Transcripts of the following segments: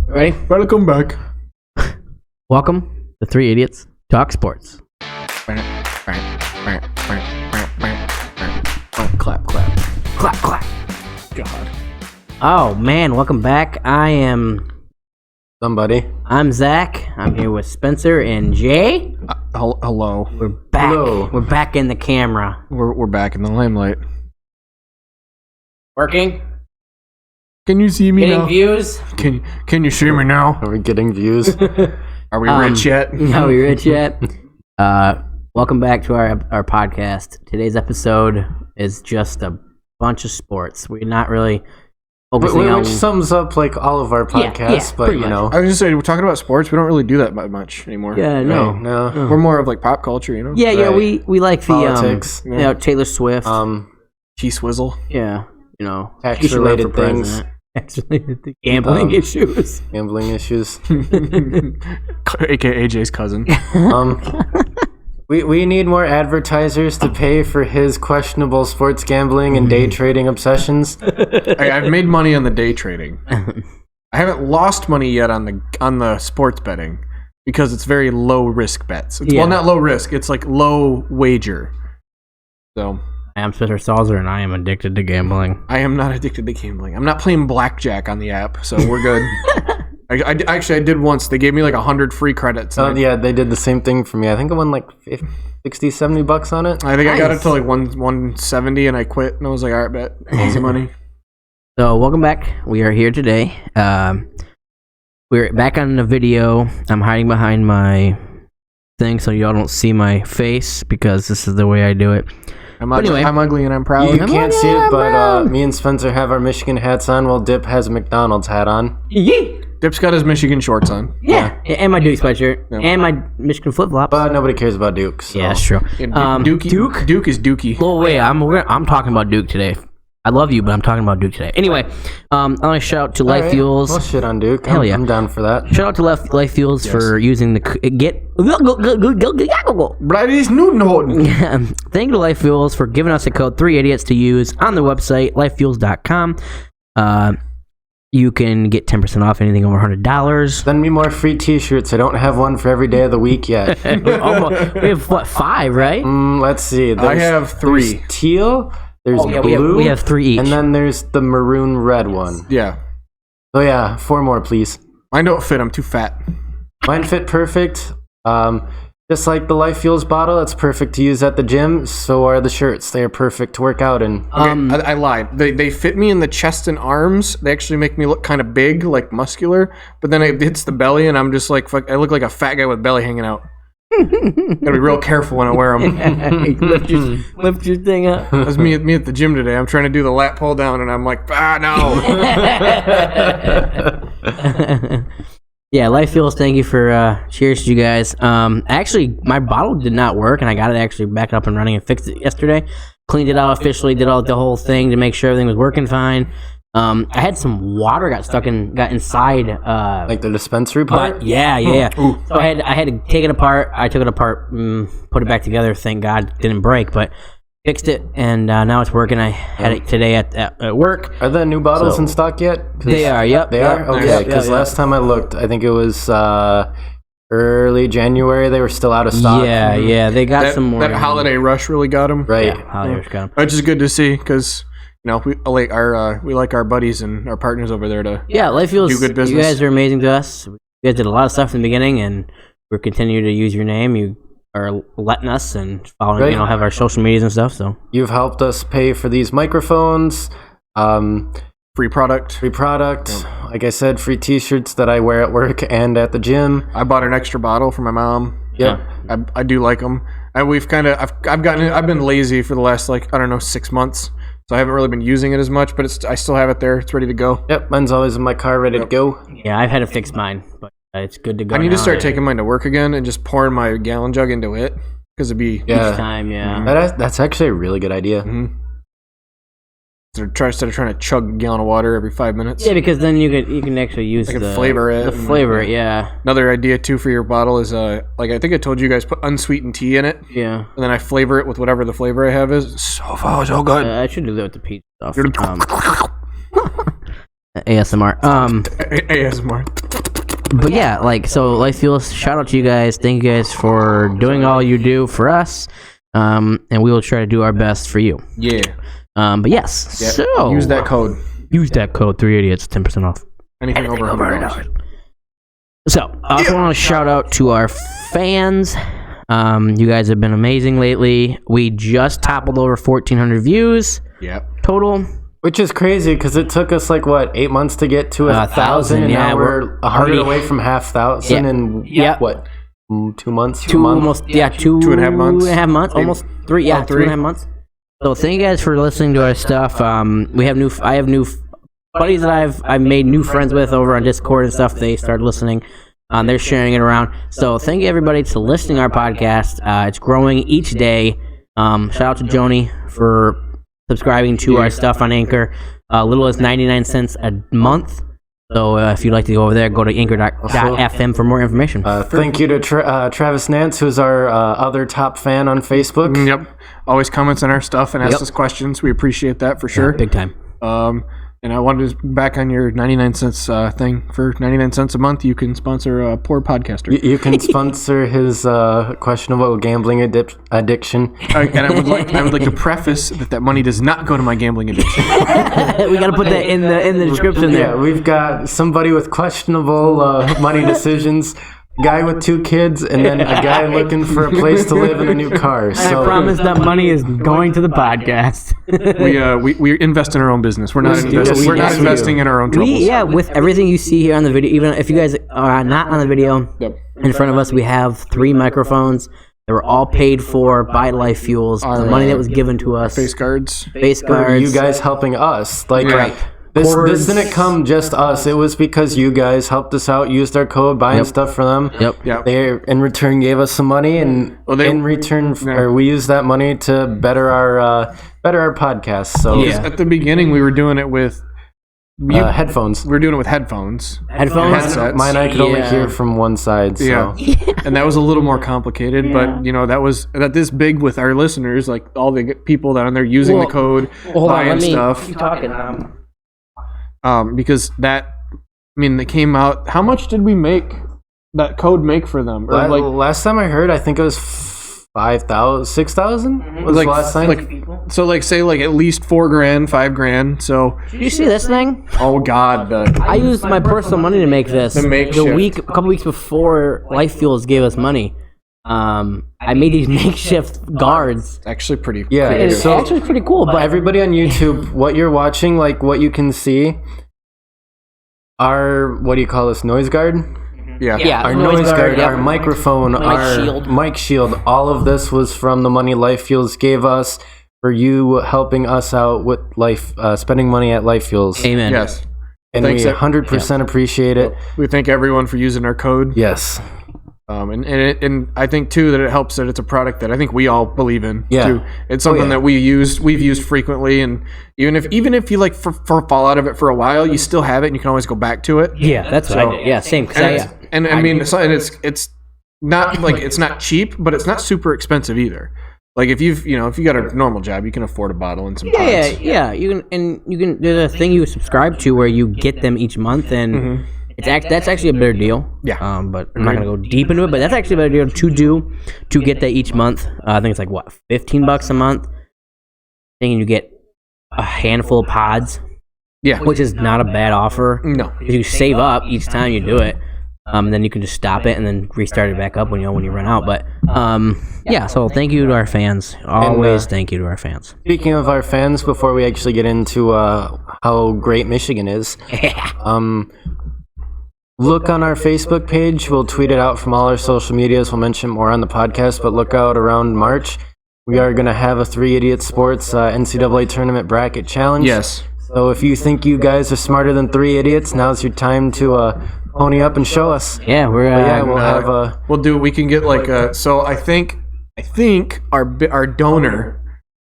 Ready? Welcome back. Welcome to Three Idiots Talk Sports. Clap, clap. Clap, clap. God. Oh, man, welcome back. I'm Zach. I'm here with Spencer and Jay. Hello. We're back. Hello. We're back in the camera. We're back in the limelight. Working? Can you see me Getting now? views? Can you see me now? Are we getting views? Are we rich yet? Are we rich yet? Welcome back to our podcast. Today's episode is just a bunch of sports. We're not really focusing on... Which sums up like all of our podcasts, but you know. I was just saying, we're talking about sports. We don't really do that much anymore. Yeah, no. No. We're more of like pop culture, you know? Yeah, Right. we like the... Politics. You know, Taylor Swift. Cheese Swizzle. Yeah, you know. Tax-related things. Tax-related gambling issues. Gambling issues. AKA Jay's cousin. We need more advertisers to pay for his questionable sports gambling and day trading obsessions. I've made money on the day trading. I haven't lost money yet on the sports betting because it's very low risk bets. Well, not low risk. It's like low wager. So I am Spencer Salzer, and I am addicted to gambling. I am not addicted to gambling. I'm not playing blackjack on the app, so we're good. I did once. They gave me like 100 free credits. Oh, yeah, they did the same thing for me. I think I won like 50, 60, 70 bucks on it. I think I got it to like 170 and I quit. And I was like, all right, bet. Easy money. So, welcome back. We are here today. We're back on the video. I'm hiding behind my thing so y'all don't see my face because this is the way I do it. I'm ugly and I'm proud. You can't see it, but me and Spencer have our Michigan hats on while Dip has a McDonald's hat on. Yeah. Dip's got his Michigan shorts on. Yeah. And my Duke sweatshirt. Yeah. And my Michigan flip-flops. But nobody cares about Duke. So. Yeah, that's true. Yeah, Duke is Dookie. Well, wait, I'm talking about Duke today. I love you, but I'm talking about Duke today. Anyway, I want to shout out to Life Fuels. Well, shit on Duke. Hell yeah. I'm down for that. Shout out to Life Fuels for using the Thank you to Life Fuels for giving us a code 3 idiots to use on the website lifefuels.com. You can get 10% off anything over $100. Send me more free t-shirts. I don't have one for every day of the week yet. We have what, 5, right? Let's see. I have 3. There's teal. There's blue. We have 3 each. And then there's the maroon red one. Yeah. So yeah, 4 more, please. Mine don't fit. I'm too fat. Mine fit perfect. Just like the Life Fuels bottle, it's perfect to use at the gym. So are the shirts. They are perfect to work out in. Okay, I lied. They fit me in the chest and arms. They actually make me look kind of big, like muscular. But then it hits the belly, and I'm just like, fuck, I look like a fat guy with belly hanging out. Gotta be real careful when I wear them. lift your thing up. That's me at the gym today. I'm trying to do the lat pull down, and I'm like, no. Yeah, Life Fuels, thank you for, cheers to you guys. Actually, my bottle did not work, and I got it actually back up and running and fixed it yesterday. Cleaned it out officially, did all the whole thing to make sure everything was working fine. I had some water got inside. Like the dispensary part? Yeah. So I had to take it apart. I took it apart, put it back together. Thank God it didn't break, but fixed it, and now it's working. I had it today at work. Are the new bottles in stock yet? They are, yep. They are? Okay, because last time I looked, I think it was early January, they were still out of stock. Yeah, they got some more. That holiday rush really got them. Right. Yeah, holiday rush got them. Which is good to see, because... You know, we like our buddies and our partners over there to Life Fuels, do good business. You guys are amazing to us. You guys did a lot of stuff in the beginning, and we're continuing to use your name. You are letting us and following, have our social medias and stuff. So you've helped us pay for these microphones. Free product. Yeah. Like I said, free t-shirts that I wear at work and at the gym. I bought an extra bottle for my mom. Yeah. I do like them. And we've I've been lazy for the last 6 months. So I haven't really been using it as much, but I still have it there. It's ready to go. Yep, mine's always in my car, ready to go. Yeah, I've had to fix mine, but it's good to go. I need to start taking mine to work again and just pouring my gallon jug into it, because it'd be each time. Yeah, that's actually a really good idea. Mm-hmm. Instead of trying to chug a gallon of water every 5 minutes. Yeah, because then you can actually use flavor it. The flavor, yeah. Another idea too for your bottle is I think I told you guys put unsweetened tea in it. Yeah. And then I flavor it with whatever the flavor I have is. It's so good. I should do that with the peach stuff. ASMR. ASMR. But yeah, like, so Life Fuels, shout out to you guys. Thank you guys for doing all you do for us. And we will try to do our best for you. Yeah. But yes, Yep. so Use that code. Use that code 3 idiots, 10% off. Anything over $100. So I also want to shout out to our fans. You guys have been amazing lately. We just toppled over 1,400 views. Yep. Total. Which is crazy because it took us 8 months to get to 1,000, and yeah, now we're 100 away from 5,000 in what? 2 months? 2 months. Yeah, 2.5 months. 2.5 months. Almost 3. Yeah, 3.5 months. So thank you guys for listening to our stuff. I have new buddies that I've made new friends with over on Discord and stuff. They started listening. They're sharing it around. So thank you everybody to listening to our podcast. It's growing each day. Shout out to Joni for subscribing to our stuff on Anchor. Little as 99 cents a month. So if you'd like to go over there, go to anchor.fm for more information. Thank you to Travis Nance, who's our other top fan on Facebook. Yep. Always comments on our stuff and asks us questions. We appreciate that for sure. Yeah, big time. And I wanted to back on your 99 cents thing. For 99 cents a month, you can sponsor a poor podcaster. You can sponsor his questionable gambling addiction. And I would like to preface that money does not go to my gambling addiction. We got to put that in the description there. Yeah, we've got somebody with questionable money decisions, guy with 2 kids, and then a guy looking for a place to live in a new car. So I promise that money is going to the podcast. we invest in our own business. We're not investing in our own troubles. With everything you see here on the video, even if you guys are not on the video, in front of us we have 3 microphones. They were all paid for by Life Fuels. The money that was given to us. Face guards. You guys helping us. This didn't come just us. It was because you guys helped us out, used our code, buying stuff for them. Yep. They in return gave us some money, and in return, we used that money to better our podcast. So at the beginning, we were doing it with headphones. We were doing it with headphones. Headsets. Mine I could only hear from one side. So. And that was a little more complicated, but that was this big with our listeners, like all the people that are on there using the code, buying stuff. Keep talking. Because they came out. How much did we make that code make for them? Or last time I heard, I think it was 5,000, 6,000. Was last time? Say at least $4,000, $5,000. So did you see this thing? Oh God! I used my personal money to make this. A couple weeks before Life Fuels gave us money. I made these makeshift guards. It's actually pretty. Yeah, it's actually pretty cool. But everybody on YouTube, what you're watching, what you can see, our noise guard. Yeah. Our noise guard, our microphone, our mic shield. All of this was from the money Life Fuels gave us for you helping us out with spending money at Life Fuels. Amen. Yes. And we 100% appreciate it. We thank everyone for using our code. Yes. And I think too that it helps that it's a product that I think we all believe in. Yeah. Too. It's something that we've used frequently, and even if you fall out of it for a while, you still have it and you can always go back to it. Yeah, that's what I did. Yeah, same. It's not it's not cheap, but it's not super expensive either. If you got a normal job, you can afford a bottle and some pods. Yeah. You can. There's a thing you subscribe to where you get them each month, and that's actually a better deal. Yeah. But I'm not gonna go deep into it. But that's actually a better deal to get that each month. I think it's $15 a month. And you get a handful of pods. Yeah. Which is not a bad offer. No. If you save up each time you do it. Then you can just stop it and then restart it back up when you run out. But so thank you to our fans. Always thank you to our fans. Speaking of our fans, before we actually get into how great Michigan is, look on our Facebook page. We'll tweet it out from all our social medias. We'll mention more on the podcast, but look out around March. We are going to have a 3 Idiots Sports NCAA Tournament Bracket Challenge. Yes. So if you think you guys are smarter than 3 idiots, now's your time to pony up and show us. Yeah, we'll have we'll do. We can get so I think our donor,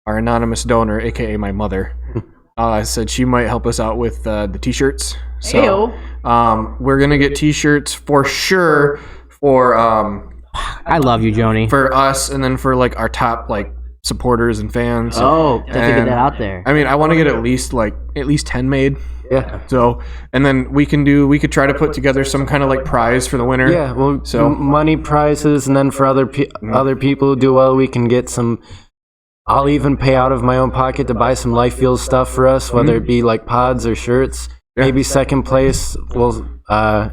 our anonymous donor, aka my mother, said she might help us out with the t-shirts. So we're gonna get t-shirts for sure for I love you, Joni. For us, and then for our top supporters and fans. Oh, definitely get And, that out there. I mean, I want to get at least 10 made. Yeah. So, and then we could try to put together some kind of like prize for the winner. Yeah, well, So- money prizes, and then for other people who do well, we can get some. I'll even pay out of my own pocket to buy some Life Fuel stuff for us, whether it be like pods or shirts. Yeah. Maybe second place, we'll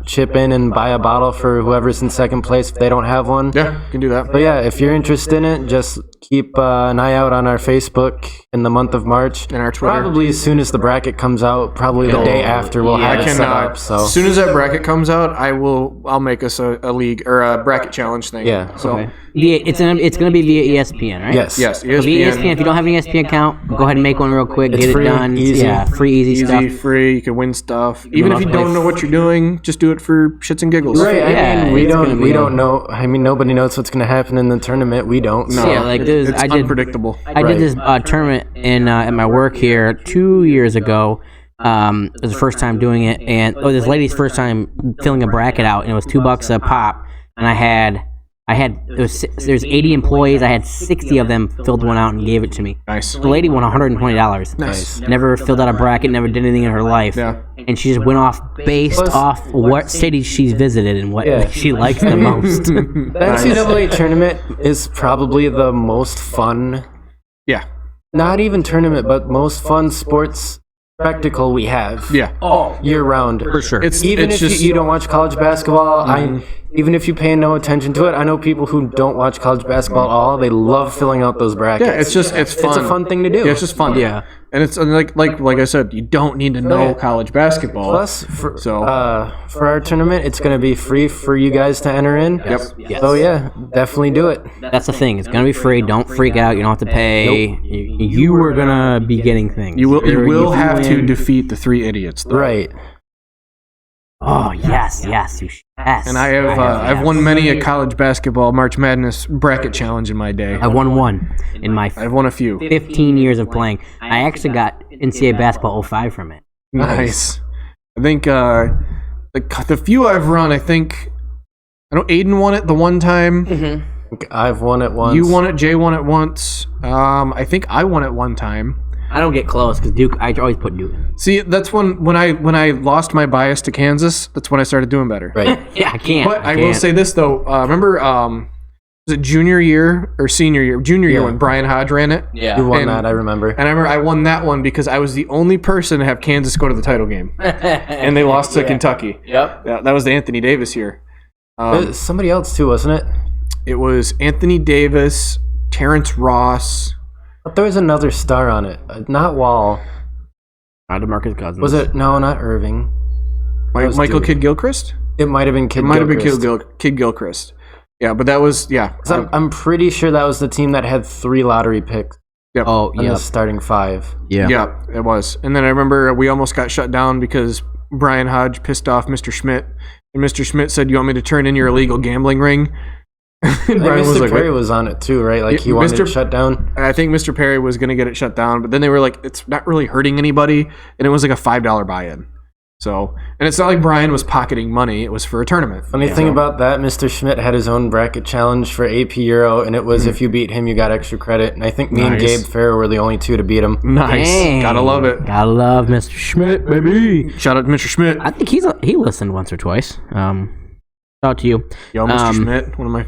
chip in and buy a bottle for whoever's in second place if they don't have one. Yeah, you can do that. But yeah, if you're interested in it, just keep an eye out on our Facebook in the month of March. And our Twitter. Probably as soon as the bracket comes out, probably the day after we'll Yeah, have I it can. set up. So As soon as that bracket comes out, I'll make us a league or a bracket challenge thing. Yeah. So Okay. It's gonna be via ESPN, right? yes, yes, So via ESPN. If you don't have an ESPN account, go ahead and make one real quick. It's get free, it done. easy. Yeah, free, easy stuff. free. You can win stuff. Even if you also don't know what you're doing, just do it for shits and giggles. Right, Yeah, I mean, we it's gonna be- don't know. I mean, nobody knows what's going to happen in the tournament. We don't. No, So. Yeah, like this- it's I did- unpredictable. I did this tournament in at my work here 2 years ago. It was the first time doing it, and this lady's first time filling a bracket out, and it was $2 a pop. And there's 80 employees. I had 60 of them filled one out and gave it to me. Nice. The lady won $120. Nice. Never filled out a bracket. Never did anything in her life. Yeah. And she just went off based Plus- off what cities she's visited and what Yeah. she likes the most. The NCAA tournament is probably the most fun, Yeah. not even tournament, but most fun sports spectacle we have. Yeah. Year round. For sure. Even it's if just you don't watch college basketball, even if you pay no attention to it, I know people who don't watch college basketball at all. They love filling out those brackets. yeah. It's fun. It's a fun thing to do. Yeah, it's just fun. Yeah. And it's like I said, you don't need to know college basketball. Plus, for So- our tournament, it's going to be free for you guys to enter in. Yep. Yes. So yeah, definitely do it. That's the thing. It's gonna be free. Don't freak out. You don't have to pay. You are gonna be getting things. You will If have to win- defeat the 3 idiots. Though. Right. Oh yes, yes, you yes. And I've won many a college basketball March Madness bracket challenge in my day. I won one in my I've won a few. 15 years of playing. I actually got NCAA basketball 05 from it. Nice. I think the few I've run, I know Aiden won it the one time. I've won it once. You won it. Jay won it once. I think I won it one time. I don't get close because Duke. I always put Duke. See, that's when I lost my bias to Kansas. That's when I started doing better. Right. Yeah, I can't. But I will can't. say this though. Remember, was it junior year or senior year? Junior year Yeah. when Brian Hodge ran it. Yeah. You won And- that, I remember. And I remember I won that one because I was the only person to have Kansas go to the title game, and they lost to Kentucky. Yep. Yeah, that was the Anthony Davis year. Somebody else too, wasn't it? It was Anthony Davis, Terrence Ross. But there was another star on it. Not Wall. DeMarcus Cousins. Was it? No, not Irving. Those Michael two. Kidd Gilchrist? It might have been Kid It might have been Gilchrist. Kidd Gilchrist. Yeah, but that was, yeah. 'Cause I'm pretty sure that was the team that had 3 lottery picks Oh in yeah. the starting 5. Yeah. Yeah, it was. And then I remember we almost got shut down because Brian Hodge pissed off Mr. Schmidt. And Mr. Schmidt said, "You want me to turn in your illegal gambling ring?" And Brian was Mr. like, Perry was on it too, right? Like he Yeah, wanted Mr. it shut down. I think Mr. Perry was going to get it shut down, but then they were like, it's not really hurting anybody. And it was like a $5 buy-in. So, and it's not like Brian was pocketing money. It was for a tournament. Funny thing about that, Mr. Schmidt had his own bracket challenge for AP Euro, and it was if you beat him, you got extra credit. And I think me and Nice. Gabe Farrow were the only 2 to beat him. Nice. Dang. Gotta love it. Gotta love Mr. Schmidt, baby. Shout out to Mr. Schmidt. I think he listened once or twice. Shout out to you. Yo, Mr. Schmidt, one of my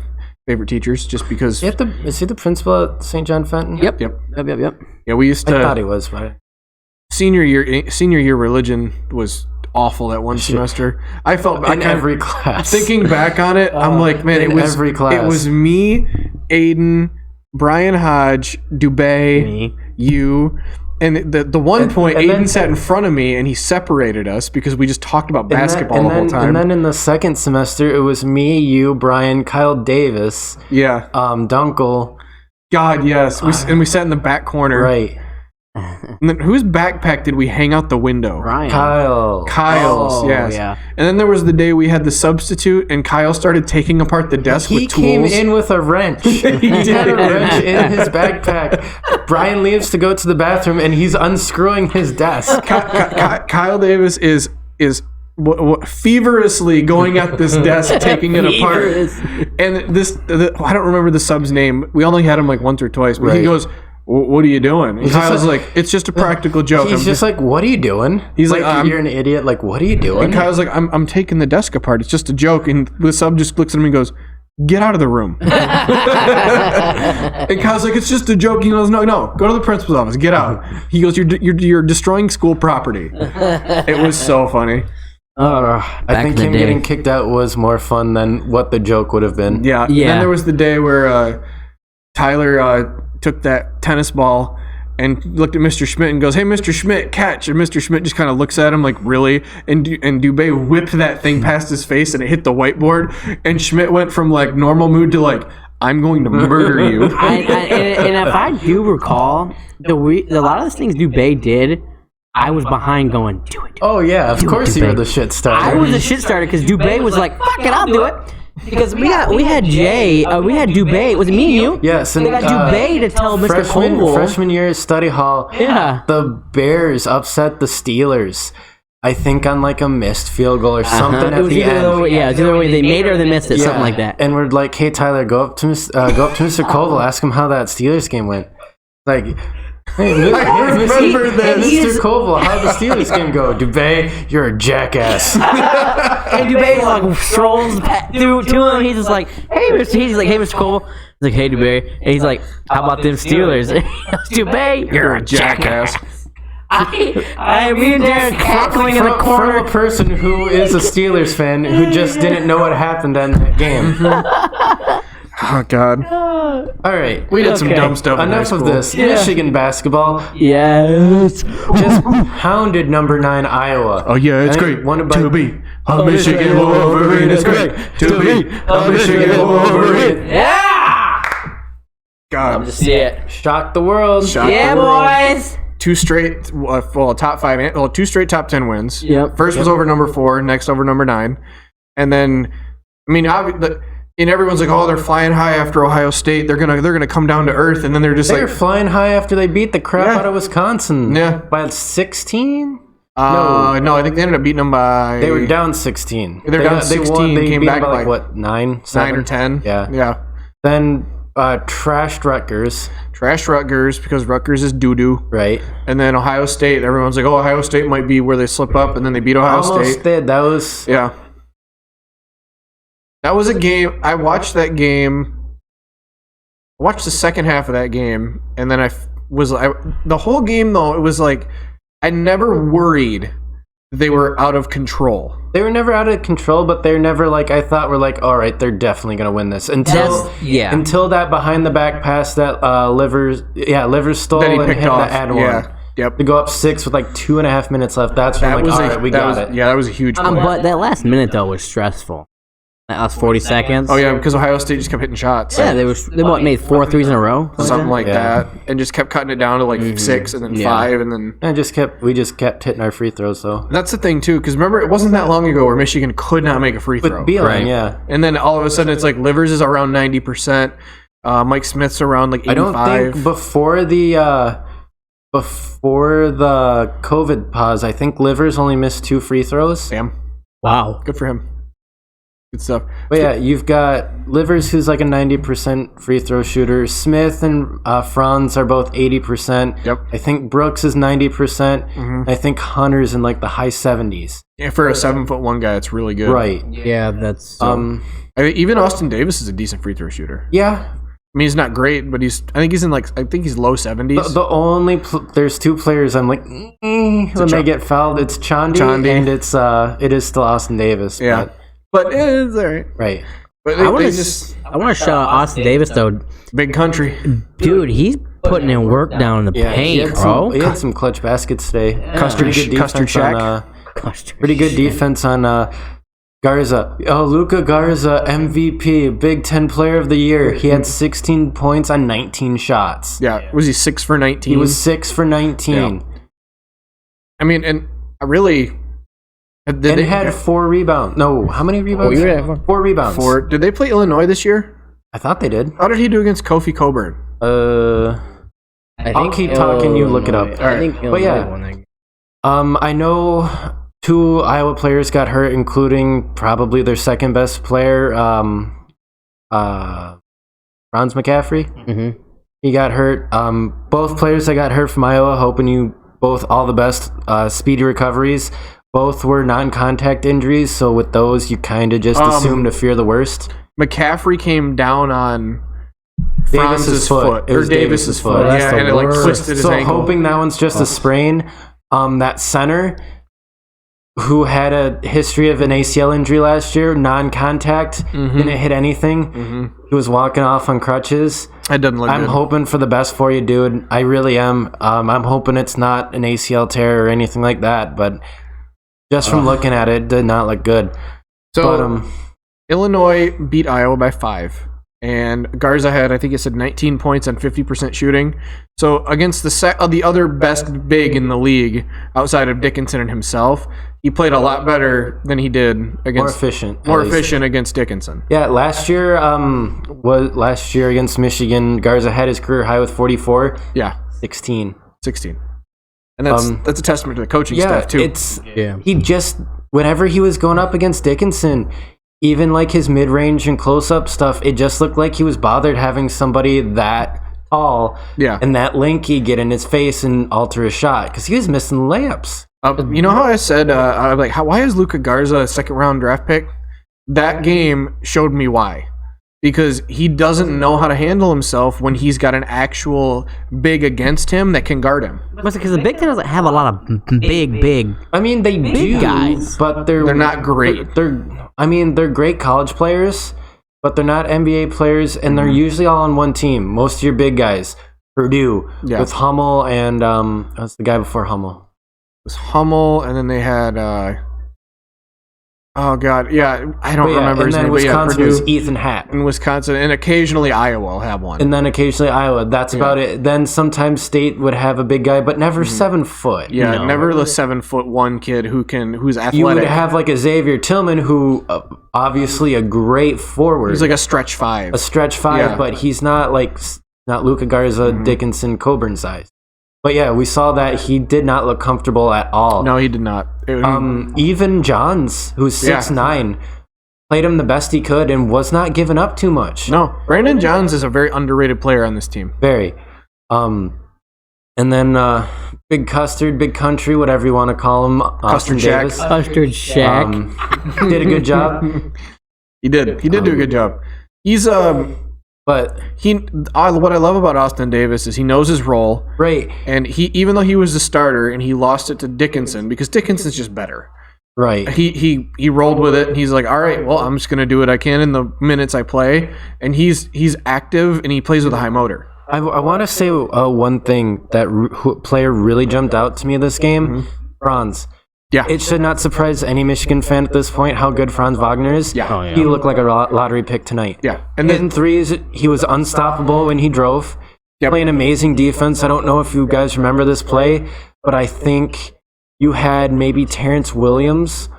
favorite teachers, just because. Is he the principal at St. John Fenton? Yep. Yep. Yep. Yeah, we used I thought to. he was, but Senior year religion was awful that one semester. I felt in every class. Thinking back on it, I'm like, man, in it was every class. It was me, Aiden, Brian Hodge, Dubé, Me. you, and the one point, and Aiden then- sat in front of me and he separated us because we just talked about basketball the whole time. And then in the second semester, it was me, you, Brian, Kyle Davis, yeah, Dunkel. God, yes, and we sat in the back corner. Right. And then whose backpack did we hang out the window? Ryan. Kyle's, Oh, yes. yeah. And then there was the day we had the substitute, and Kyle started taking apart the desk He with tools. came in with a wrench. he had a wrench in his backpack. Brian leaves to go to the bathroom, and he's unscrewing his desk. Kyle Davis is feverishly going at this desk, taking it apart. And I don't remember the sub's name. We only had him like once or twice, but he goes, "What are you doing?" And Kyle's like, "It's just a practical joke." He's just like, "What are you doing?" He's like, "You're an idiot. Like, what are you doing?" And Kyle's like, "I'm taking the desk apart. It's just a joke." And the sub just looks at him and goes, "Get out of the room." And Kyle's like, "It's just a joke." He goes, No, go to the principal's office. Get out." He goes, "You're destroying school property." It was so funny. I think him getting kicked out was more fun than what the joke would have been. Yeah. Then there was the day where Tyler took that tennis ball and looked at Mr. Schmidt and goes, "Hey, Mr. Schmidt, catch." And Mr. Schmidt just kind of looks at him like, "Really?" And Dubé whipped that thing past his face and it hit the whiteboard. And Schmidt went from like normal mood to like, "I'm going to murder you." And if I do recall, a lot of the things Dubé did, I was behind going, "Do it." Oh yeah, of course you were the shit starter. I was the shit starter because Dubé was like, "Fuck it, I'll do it." Because we had Dubé. Was it me and you? Yes, and they got Dubé to tell Mr. Koval. Freshman year at study hall. Yeah, the Bears upset the Steelers. I think on like a missed field goal or something at the end. It was either way they made it or they missed it, something like that. And we're like, "Hey Tyler, go up to Mr. Koval, ask him how that Steelers game went." Like, "Hey, Mr. Koval, how'd the Steelers game go?" "Dubé, you're a jackass." And Dubé like strolls through to him. He's just like, "Hey, Mr. Koval." He's like, "Hey, Dubé," and he's like, "How about them Steelers?" "Dubé, you're a jackass." Me and Darren cackling in the corner. From a person who is a Steelers fan who just didn't know what happened in that game. Oh God! All right, we did some dumb stuff. Enough of this. Yeah. Michigan basketball. Yes. Just pounded number 9 Iowa. Oh yeah, it's great. To be a Michigan Wolverine. It's great to be a Michigan Wolverine. Yeah. God, I'm just see it. Shock the world. Boys. 2 straight, top 5, well, 2 straight top 10 wins. Yep. First was over number 4, next over number 9, and then, I mean, and everyone's like, "Oh, they're flying high after Ohio State. They're gonna come down to earth," and then they're flying high after they beat the crap out of Wisconsin. Yeah, by 16. No, I think they ended up beating them by. They were down 16. They're down 16. They came back by like what 9 or 10. Yeah. Then trashed Rutgers. Trashed Rutgers because Rutgers is doo-doo. Right. And then Ohio State. Everyone's like, "Oh, Ohio State might be where they slip up," and then they beat Ohio State. Did. That was. Yeah. That was a game. I watched that game. I watched the second half of that game, and then the whole game though. It was like I never worried they were out of control. They were never out of control, but they're never like I thought. We're like, all right, they're definitely gonna win this until that behind the back pass that Livers stole and hit the ad one. Yeah. Yep. To go up 6 with like 2.5 minutes left. That's when all right, we got it. Yeah, that was a huge play. But that last minute though was stressful. That last 40 seconds. Oh yeah, because Ohio State just kept hitting shots. Yeah, they made 4 threes in a row, something like that, and just kept cutting it down to like 6 and then 5 and then. And we just kept hitting our free throws though. That's the thing too, because remember it wasn't that long ago where Michigan could not make a free throw. With Beeline, yeah. And then all of a sudden it's like Livers is around 90%, Mike Smith's around like 85%. I don't think before the COVID pause, I think Livers only missed 2 free throws. Damn. Wow. Good for him. Good stuff. But yeah, you've got Livers, who's like a 90% free throw shooter. Smith and Franz are both 80%. Yep. I think Brooks is 90%. Mm-hmm. I think Hunter's in like the high 70s. Yeah, for a 7'1" guy, it's really good. Right. Yeah, that's. I mean, even Austin Davis is a decent free throw shooter. Yeah. I mean, he's not great, but I think he's low 70s. The only there's 2 players I'm like when they get fouled. It's Chandi. And it is still Austin Davis. Yeah. But it's all right. Right. But I want to shout out Austin Davis though. Big country, dude. He's putting in work down in the paint, bro. He had some clutch baskets today. Custard Shack. Pretty good defense on Garza. Oh, Luka Garza, MVP, Big Ten Player of the Year. He had 16 points on 19 shots. Yeah. Was he 6 for 19? He was 6 for 19. Yeah. I mean, and I really. They had 4 rebounds. No, how many rebounds? 4 rebounds. 4. Did they play Illinois this year? I thought they did. How did he do against Kofi Coburn? I'll keep talking. You look it up. I think but yeah, I know 2 Iowa players got hurt, including probably their second best player, Franz McCaffrey. Mm-hmm. He got hurt. Both players that got hurt from Iowa, hoping you both all the best, speedy recoveries. Both were non-contact injuries, so with those, you kind of just assume to fear the worst. McCaffrey came down on Franz's foot. It was Davis's foot. Yeah, and it like twisted his ankle. So hoping that one's just a sprain. That center, who had a history of an ACL injury last year, non-contact, didn't hit anything. He was walking off on crutches. It doesn't look good. I'm hoping for the best for you, dude. I really am. I'm hoping it's not an ACL tear or anything like that, but just from looking at it, did not look good. So, Illinois beat Iowa by 5. And Garza had, I think it said 19 points on 50% shooting. So against the other best big in the league, outside of Dickinson and himself, he played a lot better than he did against more efficient against Dickinson. Yeah, last year against Michigan, Garza had his career high with 44. Yeah, 16. And that's a testament to the coaching staff too. He just, whenever he was going up against Dickinson, even like his mid-range and close-up stuff, it just looked like he was bothered having somebody that tall and that lanky get in his face and alter his shot, because he was missing layups. You know how I said, I'm like, why is Luka Garza a second-round draft pick? That game showed me why. Because he doesn't know how to handle himself when he's got an actual big against him that can guard him. Because the Big Ten doesn't have a lot of big. I mean, they do, guys, but they're not great. They're great college players, but they're not NBA players, and they're usually all on one team. Most of your big guys, Purdue, with Hummel and what's the guy before Hummel? It was Hummel, and then they had. Oh God, yeah, I don't remember his name. And then Wisconsin was Ethan Happ. In Wisconsin, and occasionally Iowa will have one. And then occasionally Iowa. That's about it. Then sometimes State would have a big guy, but never 7 foot. Yeah, never the 7'1" kid who's athletic. You would have like a Xavier Tillman, who obviously a great forward. He's like a stretch 5. But he's not not Luka Garza, Dickinson, Coburn size. But yeah, we saw that he did not look comfortable at all. No, he did not. Even Johns, who's 6'9", played him the best he could and was not giving up too much. No, Brandon Johns is a very underrated player on this team. Very. And then Big Custard, Big Country, whatever you want to call him. Custard Shack. Custard Shack. Did a good job. He did do a good job. He's But what I love about Austin Davis is he knows his role, right? And he, even though he was the starter and he lost it to Dickinson because Dickinson's just better, right? He rolled with it and he's like, all right, well, I'm just gonna do what I can in the minutes I play, and he's active and he plays with a high motor. I want to say one thing that player really jumped out to me this game, Franz. Yeah. It should not surprise any Michigan fan at this point how good Franz Wagner is. Yeah. Oh, yeah. He looked like a lottery pick tonight. Yeah. And then threes, he was unstoppable when he drove. Playing amazing defense. I don't know if you guys remember this play, but I think you had maybe Terrence Williams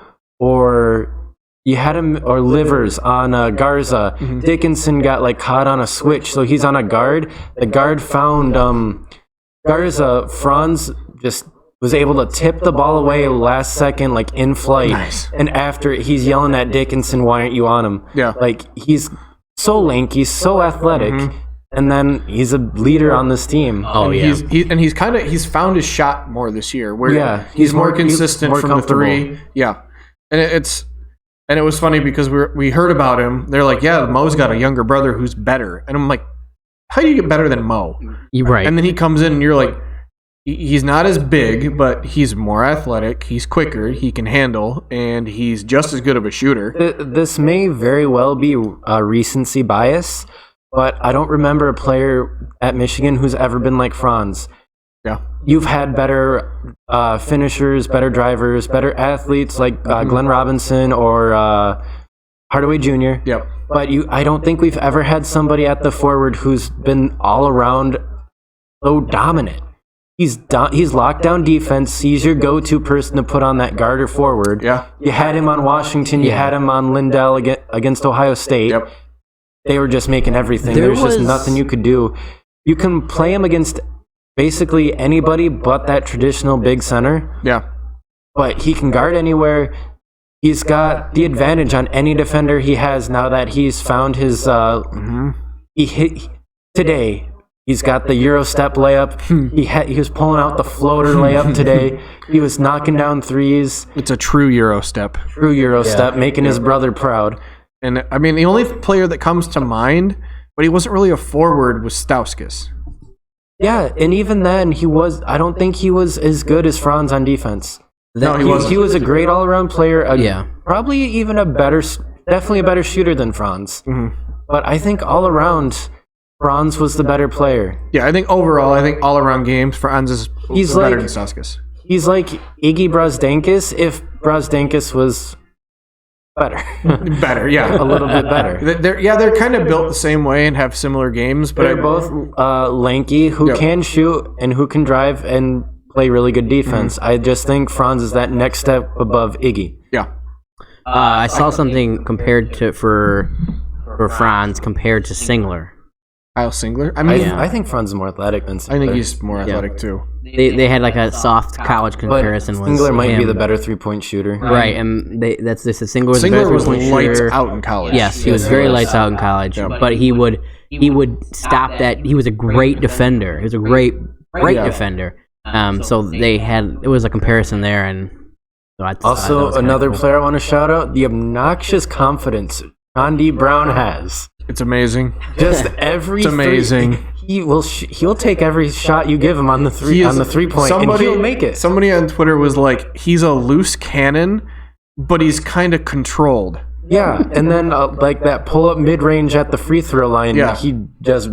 or you had him or Livers on Garza. Dickinson got caught on a switch, so he's on a guard. The guard found Garza. Franz just was able to tip the ball away last second, in flight. Nice. And after, he's yelling at Dickinson, "Why aren't you on him?" Yeah. He's so lanky, so athletic, and then he's a leader on this team. Oh, and yeah. He's found his shot more this year. Where he's more consistent more from the three. Yeah. And it was funny because we heard about him. They're like, yeah, Mo's got a younger brother who's better. And I'm like, how do you get better than Mo? You're right. And then he comes in and you're like, he's not as big, but he's more athletic. He's quicker. He can handle, and he's just as good of a shooter. This may very well be a recency bias, but I don't remember a player at Michigan who's ever been like Franz. Yeah. You've had better finishers, better drivers, better athletes like Glenn Robinson or Hardaway Jr. Yep. But I don't think we've ever had somebody at the forward who's been all around so dominant. He's locked down defense. He's your go-to person to put on that guard or forward. Yeah. You had him on Washington. You had him on Lindell against Ohio State. Yep. They were just making everything. There's just nothing you could do. You can play him against basically anybody but that traditional big center. Yeah. but he can guard anywhere. He's got the advantage on any defender he has now that he's found his. He hit today. He's got the Euro step layup. He was pulling out the floater layup today. He was knocking down threes. It's a true Euro step. True Euro step, making his brother proud. And I mean, the only player that comes to mind, but he wasn't really a forward, was Stauskas. Yeah, and even then, I don't think he was as good as Franz on defense. No, he wasn't. He was a great all-around player. Probably even definitely a better shooter than Franz. But I think all around, Franz was the better player. Yeah, I think overall, all around games, Franz is better than Stauskas. He's like Iggy Brazdenkis if Brazdenkis was better. Better, yeah. A little bit better. They're kind of built the same way and have similar games. But they're both lanky, who can shoot and who can drive and play really good defense. I just think Franz is that next step above Iggy. Yeah. I saw something compared to for Franz compared to Singler. Kyle Singler? I think Franz is more athletic than Singler. I think he's more athletic too. They had like a soft college comparison. But Singler might be the better 3-point shooter. Right, and that's this. Singler was lights out in college. Yes, he was very lights out in college. Yeah. But he would stop that. He was a great defender. He was a great defender. So it was a comparison there, and so another player I want to shout out: the obnoxious confidence Chandi Brown has. It's amazing. Just every. It's amazing. He'll take every shot you give him on the 3-point, and he'll make it. Somebody on Twitter was like, "He's a loose cannon, but he's kind of controlled." Yeah, and then like that pull up mid range at the free throw line, he just.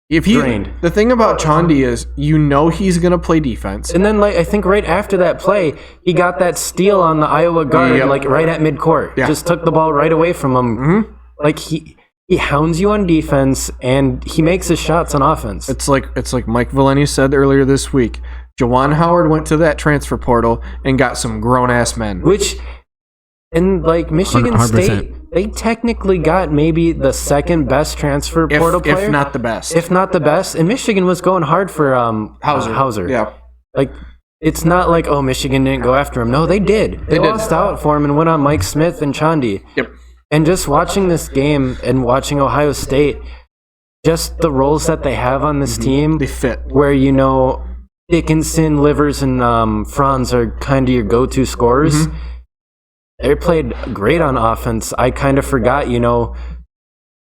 Drained. The thing about Chandi is, he's gonna play defense, and then I think right after that play, he got that steal on the Iowa guard, right at midcourt. Yeah. Just took the ball right away from him. Like he hounds you on defense, and he makes his shots on offense. It's like Mike Valeni said earlier this week. Juwan Howard went to that transfer portal and got some grown ass men. And Michigan 100%. State, they technically got maybe the second best transfer portal player, if not the best. And Michigan was going hard for Hauser. Yeah, it's not like Michigan didn't go after him. No, they did. They lost out for him and went on Mike Smith and Chandi. Yep. And just watching this game and watching Ohio State, just the roles that they have on this team, they fit. Where Dickinson, Livers, and Franz are kind of your go-to scorers. They played great on offense. I kind of forgot,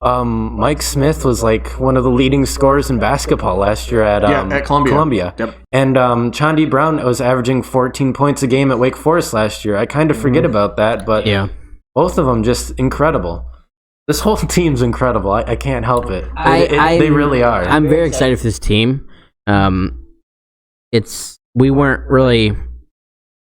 Mike Smith was one of the leading scorers in basketball last year at Columbia. Yep. And Chandi Brown was averaging 14 points a game at Wake Forest last year. I kind of forget about that, but both of them just incredible. This whole team's incredible. I can't help it. They really are. I'm very excited for this team. We weren't really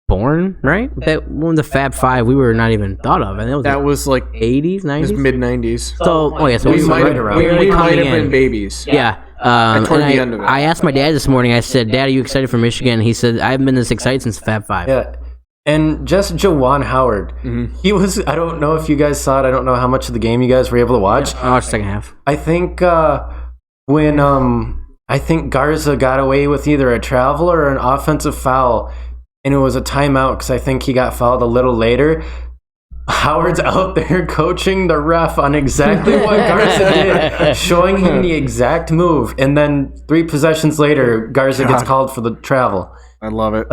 born, right? That when the Fab Five, we were not even thought of, and that was like 80s, 90s, mid 90s. So we might have been babies. Yeah. Toward the end of it. I asked my dad this morning. I said, "Dad, are you excited for Michigan?" He said, "I haven't been this excited since Fab Five." Yeah. And just Juwan Howard, he was. I don't know if you guys saw it. I don't know how much of the game you guys were able to watch. I watched the second half. I think when I think Garza got away with either a travel or an offensive foul. And it was a timeout because I think he got fouled a little later. Howard's out there coaching the ref on exactly what Garza did, showing him the exact move. And then 3 possessions later, Garza gets called for the travel. I love it.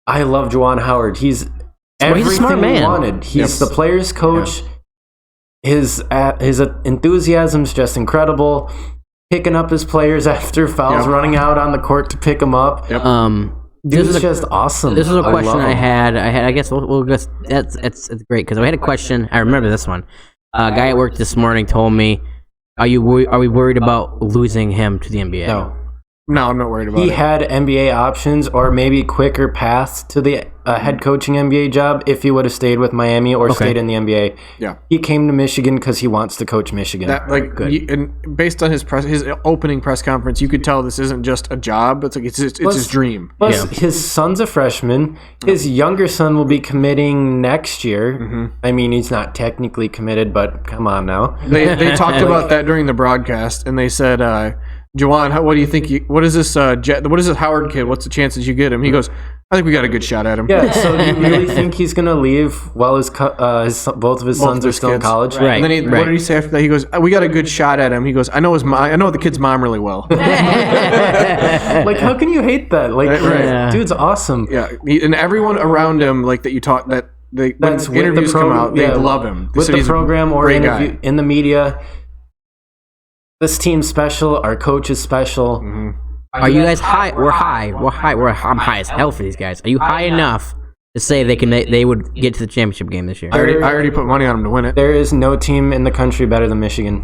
I love Juwan Howard. He's everything he's a smart man. He wanted. He's the player's coach. Yeah. His enthusiasm's just incredible. Picking up his players after fouls, running out on the court to pick them up. Yep. This is just awesome. This is a question I had. I guess we'll just it's great because I had a question. I remember this one. A guy at work this morning told me, Are we worried about losing him to the NBA?" No, I'm not worried about it. He had NBA options or maybe quicker paths to the head coaching NBA job if he would have stayed with Miami or stayed in the NBA. Yeah. He came to Michigan because he wants to coach Michigan. And based on his opening press conference, you could tell this isn't just a job. It's his dream. Plus, his son's a freshman. His younger son will be committing next year. I mean, he's not technically committed, but come on now. They talked about that during the broadcast, and they said, Juwan, what do you think? What is this? What is this Howard kid? What's the chances you get him? He goes, I think we got a good shot at him. Yeah, so you really think he's going to leave while both of his sons are still in college? Right. And then what did he say after that? He goes, we got a good shot at him. He goes, I know the kid's mom really well. Like, how can you hate that? Like, dude's awesome. Yeah, and everyone around him, like that you taught that when interviews come out, they love him. With the program or in the media, this team's special. Our coach is special. Mm-hmm. Are you guys high? We're high. I'm high as hell for these guys. Are you high enough to say they would get to the championship game this year? I already put money on them to win it. There is no team in the country better than Michigan.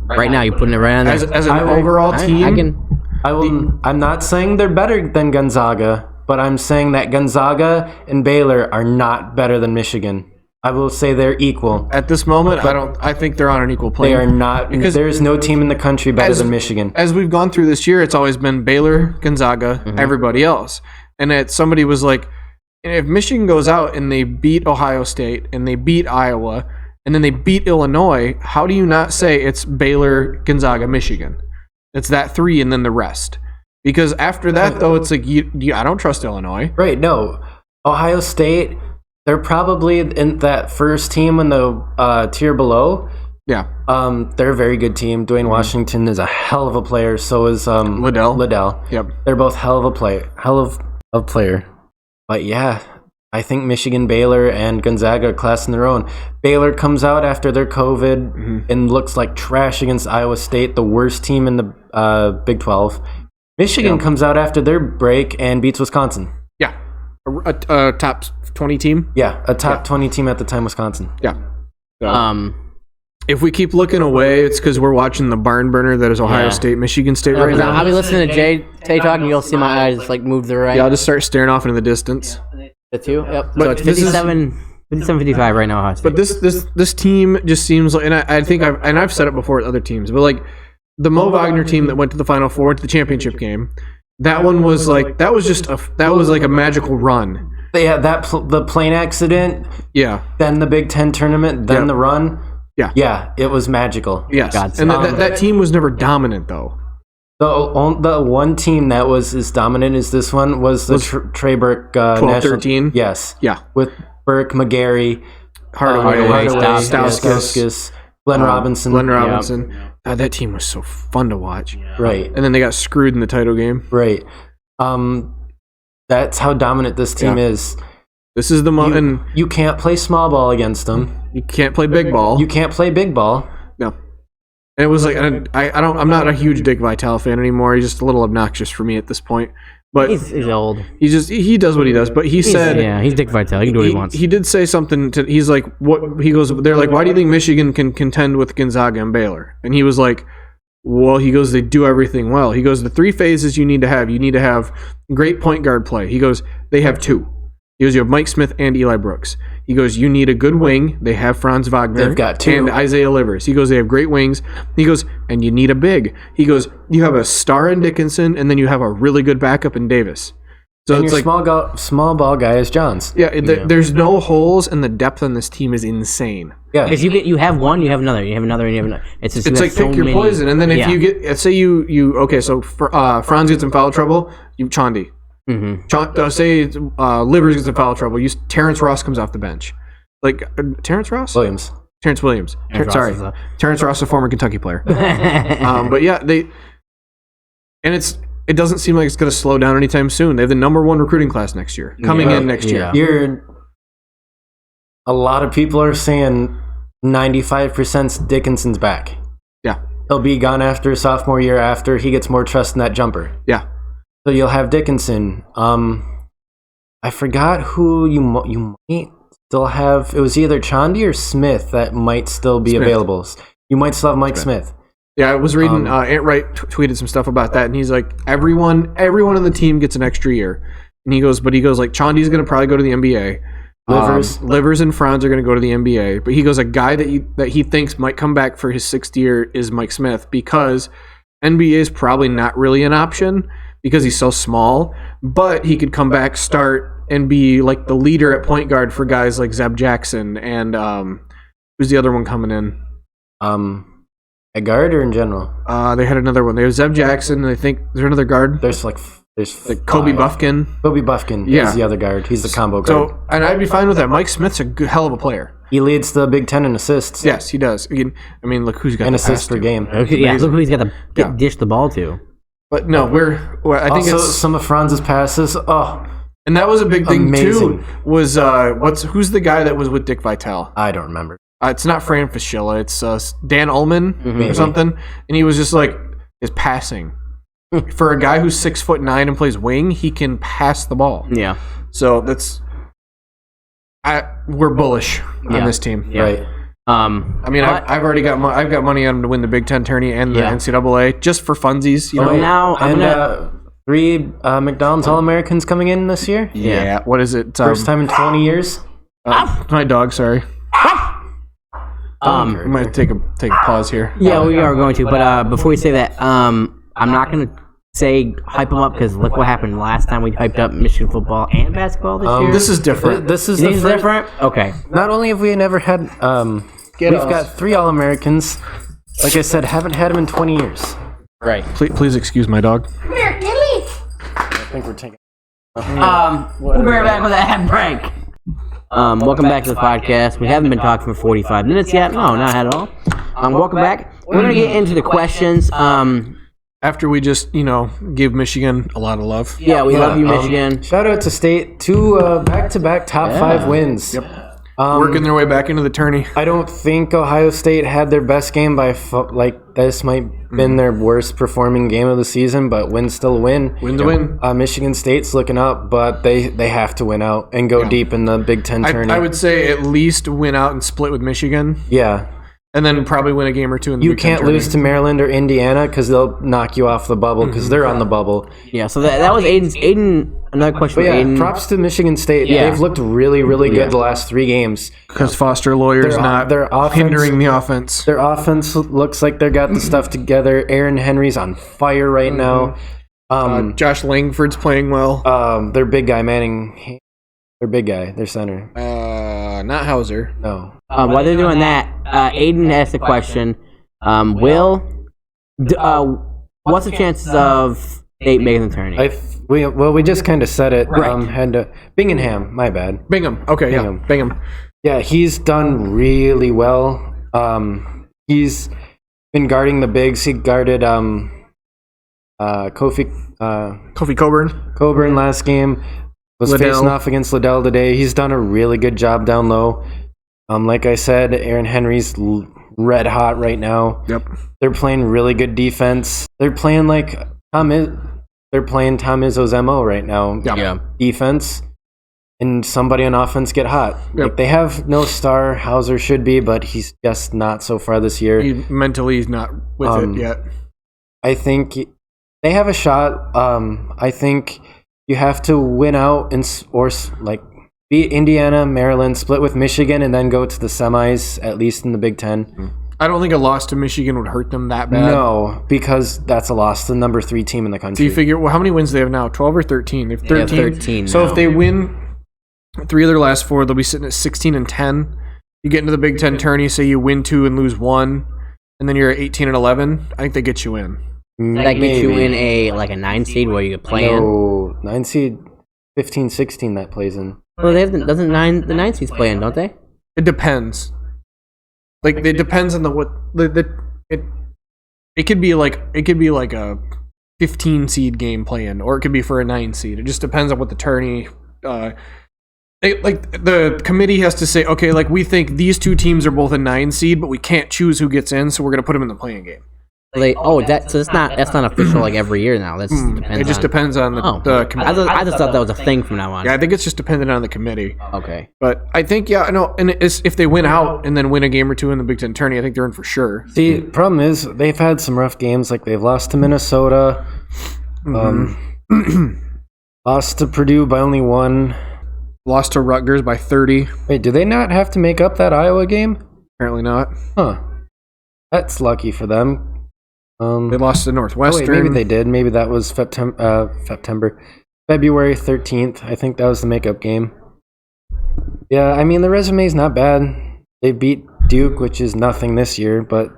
Right now, you're putting it right on there. As an overall team, I'm not saying they're better than Gonzaga, but I'm saying that Gonzaga and Baylor are not better than Michigan. I will say they're equal. At this moment, I think they're on an equal plane. They are not, because there is no team in the country better than Michigan. As we've gone through this year, it's always been Baylor, Gonzaga, everybody else. And somebody was like, if Michigan goes out and they beat Ohio State and they beat Iowa and then they beat Illinois, how do you not say it's Baylor, Gonzaga, Michigan? It's that three and then the rest. Because after that, though, it's like, I don't trust Illinois. Right, no. Ohio State... They're probably in that first team in the tier below. Yeah. They're a very good team. Dwayne Washington is a hell of a player. So is Liddell. Yep. They're both hell of a player. But yeah, I think Michigan, Baylor, and Gonzaga are class in their own. Baylor comes out after their COVID and looks like trash against Iowa State, the worst team in the Big 12. Michigan comes out after their break and beats Wisconsin. Yeah. A top 20 team? Yeah, a top 20 team at the time, Wisconsin. Yeah. So, if we keep looking away, it's because we're watching the barn burner that is Ohio State, Michigan State right now. I'll be listening to Tay talk, and you'll see my eyes like move to the right. Yeah, I'll just start staring off into the distance. The two? Yep. So it's 57-55 right now, Ohio State. But this team just seems like, and I think I've said it before with other teams, but like the Mo Wagner team that went to the Final Four, went to the championship game, that one was like, that was like a magical run. Yeah, the plane accident. Yeah. Then the Big Ten tournament. Then the run. Yeah. Yeah, it was magical. Yes. And that team was never dominant, though. The one team that was as dominant as this one was the Trey Burke 12-13? Yes. Yeah. With Burke, McGarry, Hardaway, Stauskas, Glenn Robinson. Yep. That team was so fun to watch. Right. And then they got screwed in the title game. Right. That's how dominant this team is. This is the moment. You can't play small ball against them. You can't play big ball. You can't play big ball. No. And it was like, I'm not a huge Dick Vitale fan anymore. He's just a little obnoxious for me at this point. But he's old. He does what he does. But he's Dick Vitale. He can do what he wants. He did say something he's like, what he goes, they're like, why do you think Michigan can contend with Gonzaga and Baylor? And he was like, well, he goes, they do everything well. He goes, the three phases you need to have great point guard play. He goes, they have two. He goes, you have Mike Smith and Eli Brooks. He goes, you need a good wing. They have Franz Wagner. They've got two. And Isaiah Livers. He goes, they have great wings. He goes, and you need a big. He goes, you have a star in Dickinson, and then you have a really good backup in Davis. So and it's your like small ball guy is Johns. Yeah, there's no holes, and the depth on this team is insane. Yeah, because you have one, you have another, you have another, and you have another. It's like pick your poison, and then if you get, say you okay, so Franz gets in foul trouble, you Chandi. Mm-hmm. Say Livers gets in foul trouble, Terrence Ross comes off the bench, like Terrence Ross Williams. Terrence Williams. Terrence Ross, a former Kentucky player. But yeah, it doesn't seem like it's going to slow down anytime soon. They have the #1 recruiting class next year, coming in next year. A lot of people are saying 95% Dickinson's back. Yeah. He'll be gone after sophomore year after he gets more trust in that jumper. Yeah. So you'll have Dickinson. I forgot who you might still have. It was either Chandi or Smith that might still be available. You might still have Mike Smith. Yeah, I was reading. Ant Wright tweeted some stuff about that, and he's like, everyone on the team gets an extra year, and he goes, like Chandi's going to probably go to the NBA. Livers and Franz are going to go to the NBA, but he goes, a guy that he thinks might come back for his 6th year is Mike Smith, because NBA is probably not really an option because he's so small, but he could come back, start, and be like the leader at point guard for guys like Zeb Jackson and who's the other one coming in? A guard or in general? They had another one. They have Zeb Jackson, and I think there's another guard. There's like There's Like Kobe Buffkin. Kobe Buffkin Yeah. is the other guard. He's the combo guard. So, and I'd be fine with that. Mike Smith's a good, hell of a player. He leads the Big Ten in assists. Yes, he does. I mean, look who's got And the assists pass per to. game. Okay, yeah, look who he's got to dish the ball to. But no, I think Also, it's, some of Franz's passes. Oh, and that was a big thing amazing. too. Was who's the guy that was with Dick Vitale? I don't remember. It's not Fran Fischilla. It's Dan Ullman or Maybe. something. And he was just like his passing. For a guy who's 6'9" and plays wing, he can pass the ball. Yeah. So we're bullish on this team. Yeah. Right. I mean, I've already got I've got money on him to win the Big Ten tourney and the NCAA just for funsies. You know. Now I'm And gonna. 3 McDonald's All-Americans coming in this year. Yeah. What is it? First time in 20 years. My dog. Sorry. I might take a pause here. Yeah, we are going to. But before we say that, I'm not gonna say hype them up because look what happened last time we hyped up Michigan football and basketball this year. This is different. This is You the think it's first. different. Okay. Not only have we never had, we've got 3 All-Americans. Like I said, haven't had them in 20 years. Right. Please excuse my dog. I think we're taking. We'll be right back with that break. Welcome back to the podcast. We haven't been talking for 45 minutes yet. No, not at all. Welcome back. We're gonna get into the questions. After we just, give Michigan a lot of love. Yeah, we love you, Michigan. Shout out to State. 2 back-to-back top 5 wins. Yep. Working their way back into the tourney. I don't think Ohio State had their best game by this might have been their worst performing game of the season, but win still win. Win to win. Michigan State's looking up, but they have to win out and go deep in the Big Ten tourney. I would say at least win out and split with Michigan, yeah. and then probably win a game or two in the You Big Ten can't tourney. lose to Maryland or Indiana because they'll knock you off the bubble because they're on the bubble. Yeah, so that was Aiden. Another question But for yeah, Aiden. props to Michigan State. Yeah. They've looked really, really good the last 3 games. Because Foster Lawyer's not their offense- hindering the offense. Their offense looks like they got the stuff together. Aaron Henry's on fire right now. Josh Langford's playing well. Their big guy, Manning. Their big guy, their center. Not Hauser. No. While they're doing that, Aiden asked a question. What's the chances of State making the tourney? We just kind of said it. Right. Bingham, my bad. Bingham. Okay, Bingham. Yeah, he's done really well. He's been guarding the bigs. He guarded Kofi Coburn last game. Was Liddell. facing off against Liddell today. He's done a really good job down low. Like I said, Aaron Henry's red hot right now. Yep. They're playing really good defense. They're playing like they're playing Tom Izzo's MO right now. Yeah. Defense and somebody on offense get hot. Yep. Like they have no star. Hauser should be, but he's just not so far this year. Mentally, he's not with it yet. I think they have a shot. I think you have to win out or beat Indiana, Maryland, split with Michigan, and then go to the semis, at least in the Big Ten. I don't think a loss to Michigan would hurt them that bad. No, because that's a loss to the number 3 team in the country. So you figure, how many wins do they have now? 12 or 13? They have 13. They have 13 So now. if they win 3 of their last 4, they'll be sitting at 16 and 10. You get into the Big Ten tourney, say you win 2 and lose 1, and then you're at 18 and 11. I think they get you in. That gets you in a 9 seed where you could play in. No, 9 seed, 15, 16 that plays in. Well, they have the 9 seeds play in, don't they? It depends. It depends on it could be like a 15 seed game play-in, or it could be for a 9 seed. It just depends on what the tourney. The committee has to say, okay, we think these 2 teams are both a 9 seed, but we can't choose who gets in, so we're gonna put them in the playing game. So that's not official every year now. That's depends. It just depends on the committee. I just thought that was a thing from now on. Yeah, I think it's just dependent on the committee. Okay. But I think, and if they win out and then win a game or 2 in the Big Ten tourney, I think they're in for sure. See, problem is they've had some rough games. Like they've lost to Minnesota, lost to Purdue by only 1. Lost to Rutgers by 30. Wait, do they not have to make up that Iowa game? Apparently not. Huh. That's lucky for them. They lost to Northwestern. Maybe they did. Maybe that was February 13th. I think that was the makeup game. Yeah, I mean, the resume's not bad. They beat Duke, which is nothing this year, but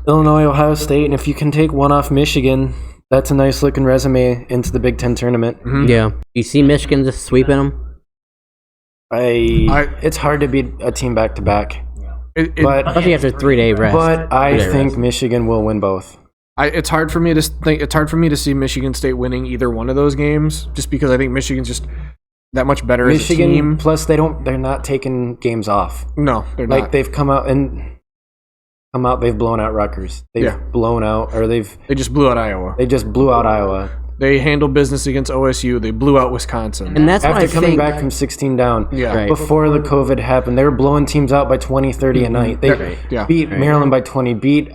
Illinois, Ohio State, and if you can take 1 off Michigan, that's a nice looking resume into the Big Ten tournament. Mhm. Yeah. You see Michigan just sweeping them? It's hard to beat a team back to back, but Especially after 3-day rest. but I 3-day think rest. Michigan will win both. It's hard for me to think. It's hard for me to see Michigan State winning either one of those games, just because I think Michigan's just that much better as a Michigan, team. plus they're not taking games off. No, they're Like not. they've they've blown out Rutgers. They've Yeah. blown out, or They just blew out Iowa. they just blew out Iowa. They handled business against OSU. They blew out Wisconsin. And that's what I After coming think. back from 16 down. Yeah. Right. Before the COVID happened, they were blowing teams out by 20, 30 a night. They Right. Yeah. beat Maryland by 20, beat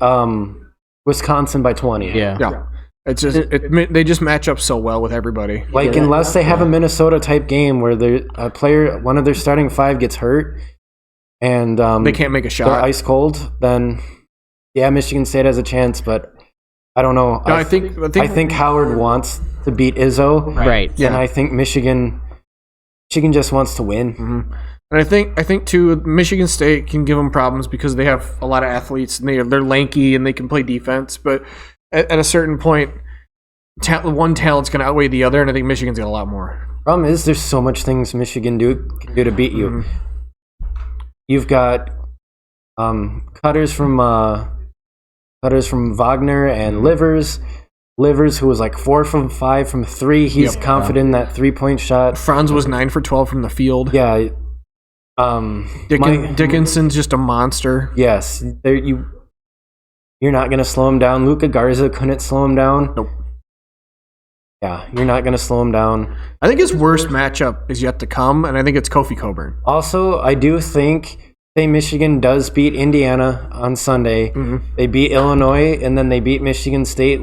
Wisconsin by 20. Yeah. Yeah. It's just they just match up so well with everybody. Like, unless they have a Minnesota type game where one of their starting five gets hurt and They can't make a they're shot. ice cold, then yeah, Michigan State has a chance, but I don't know. No, I think Howard wants to beat Izzo, Right. Yeah. and I think Michigan just wants to win. Mhm. And I think too, Michigan State can give them problems because they have a lot of athletes and they're lanky and they can play defense. But at a certain point, one talent's going to outweigh the other, and I think Michigan's got a lot more. Problem is, there's so much things Michigan can do to beat you. Mhm. You've got cutters from Wagner and Livers. Livers, who was like 4 from 5 from 3. He's confident in that 3-point shot. Franz was 9 for 12 from the field. Yeah. Dickinson's just a monster. Yes. You're not going to slow him down. Luka Garza couldn't slow him down. Nope. Yeah, you're not going to slow him down. I think his worst matchup is yet to come, and I think it's Kofi Coburn. Also, I do think Michigan does beat Indiana on Sunday. Mhm. They beat Illinois, and then they beat Michigan State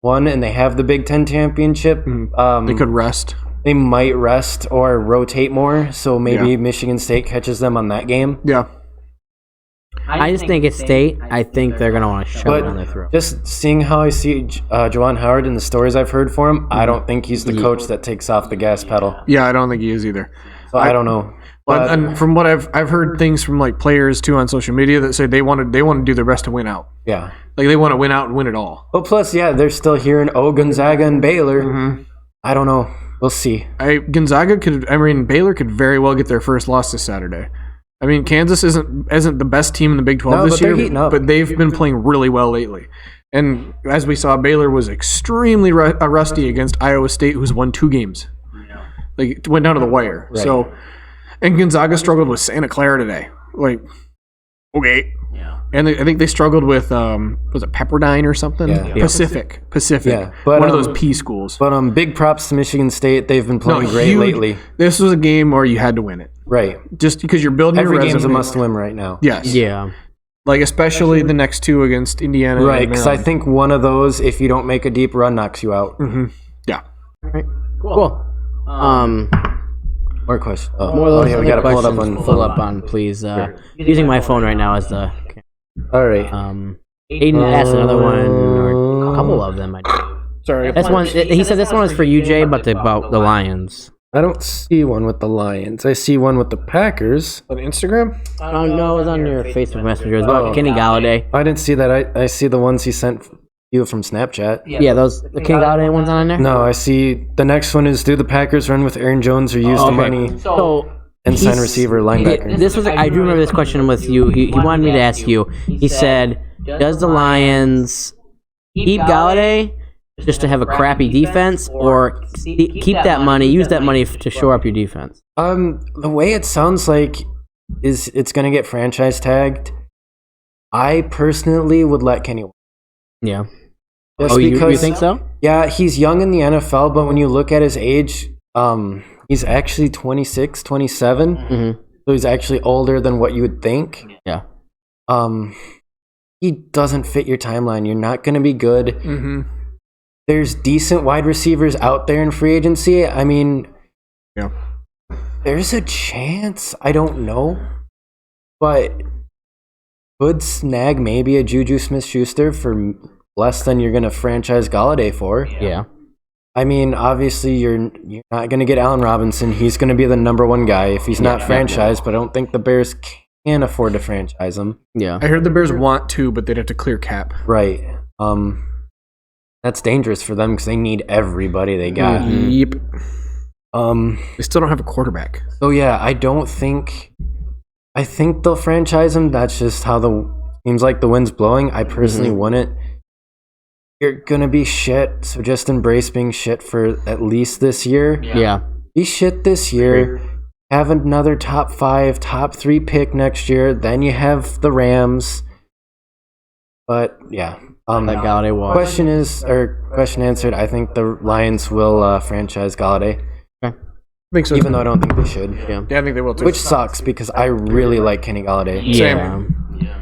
1, and they have the Big Ten championship. They could rest. They might rest or rotate more, so maybe Yeah. Michigan State catches them on that game. Yeah. I just think it's State. I think they're going to want to shove it on their But throat. just seeing how I see Juwan Howard and the stories I've heard for him, I don't think he's the coach that takes off the gas pedal. Yeah, I don't think he is either. So I don't know. But But and from what I've heard things from like players too on social media that say they want to do their best to win out. yeah. Like they want to win out and win it all. Well, plus, yeah, they're still hearing Gonzaga and Baylor. Mm-hmm. I don't know. We'll see. Baylor could very well get their first loss this Saturday. I mean, Kansas isn't the best team in the Big 12 No, this but they're year, heating up. but they've been playing really well lately. And as we saw, Baylor was extremely rusty against Iowa State, who's won 2 games. Like it went down to the wire. Right. So, and Gonzaga struggled with Santa Clara today. Like, okay. Yeah. And I think they struggled with was it Pepperdine or something? Yeah. Pacific. Yeah, but, one of those P schools. But big props to Michigan State. They've been playing great huge. lately. This was a game where you had to win it, Right. just because you're building Every your game's a resume. must-win right now. Yes. Yeah. Like especially the next 2 against Indiana. Right, and because I Maryland. think one of those, if you don't make a deep run, knocks you out. Yeah. Cool. More questions. More of those yeah, we got to pull it up questions on. pull up on, please. Using my phone right now as the. All right. Aiden asked another one, or a couple of them. Sorry. That's one. He said this one was for you, Jay, but about the Lions. I don't see one with the Lions. I see one with the Packers. On Instagram? Oh no, it was on your Facebook Messenger as well. Kenny Galladay. I didn't see that. I see the ones he sent you from Snapchat. Yeah, those the Kenny Galladay ones on there. No, I see the next one is do the Packers run with Aaron Jones or use the money So and sign he's- receiver linebacker? This was I do remember this question with you. He wanted me to ask you. He said, "Does the Lions keep Galladay just to have a crappy defense, or keep that money, use that money to shore up your defense?" The way it sounds like is it's going to get franchise tagged. I personally would let Kenny. Yeah. Just Oh, you because, think so? Yeah, he's young in the NFL, but when you look at his age, he's actually 26, 27. Mm-hmm. So he's actually older than what you would think. Yeah. He doesn't fit your timeline. You're not going to be good. Mm-hmm. There's decent wide receivers out there in free agency. I mean, Yeah. there's a chance. I don't know. But could snag maybe a Juju Smith-Schuster for less than you're going to franchise Galladay for. Yeah. I mean, obviously, you're not going to get Allen Robinson. He's going to be the number 1 guy if he's not franchised, but I don't think the Bears can afford to franchise him. Yeah. I heard the Bears want to, but they'd have to clear cap. Right. that's dangerous for them because they need everybody they got. Yep. They still don't have a quarterback. So yeah, I think they'll franchise him. That's just how seems like the wind's blowing. I personally wouldn't. You're gonna be shit, so just embrace being shit for at least this year. Yeah. Be shit this year. Have another top 5, top 3 pick next year. Then you have the Rams. But yeah. That Galladay walk. Question answered. I think the Lions will franchise Galladay. I think so. Even though I don't think they should. Yeah, I think they will too. Which sucks because I really like Kenny Galladay. Yeah.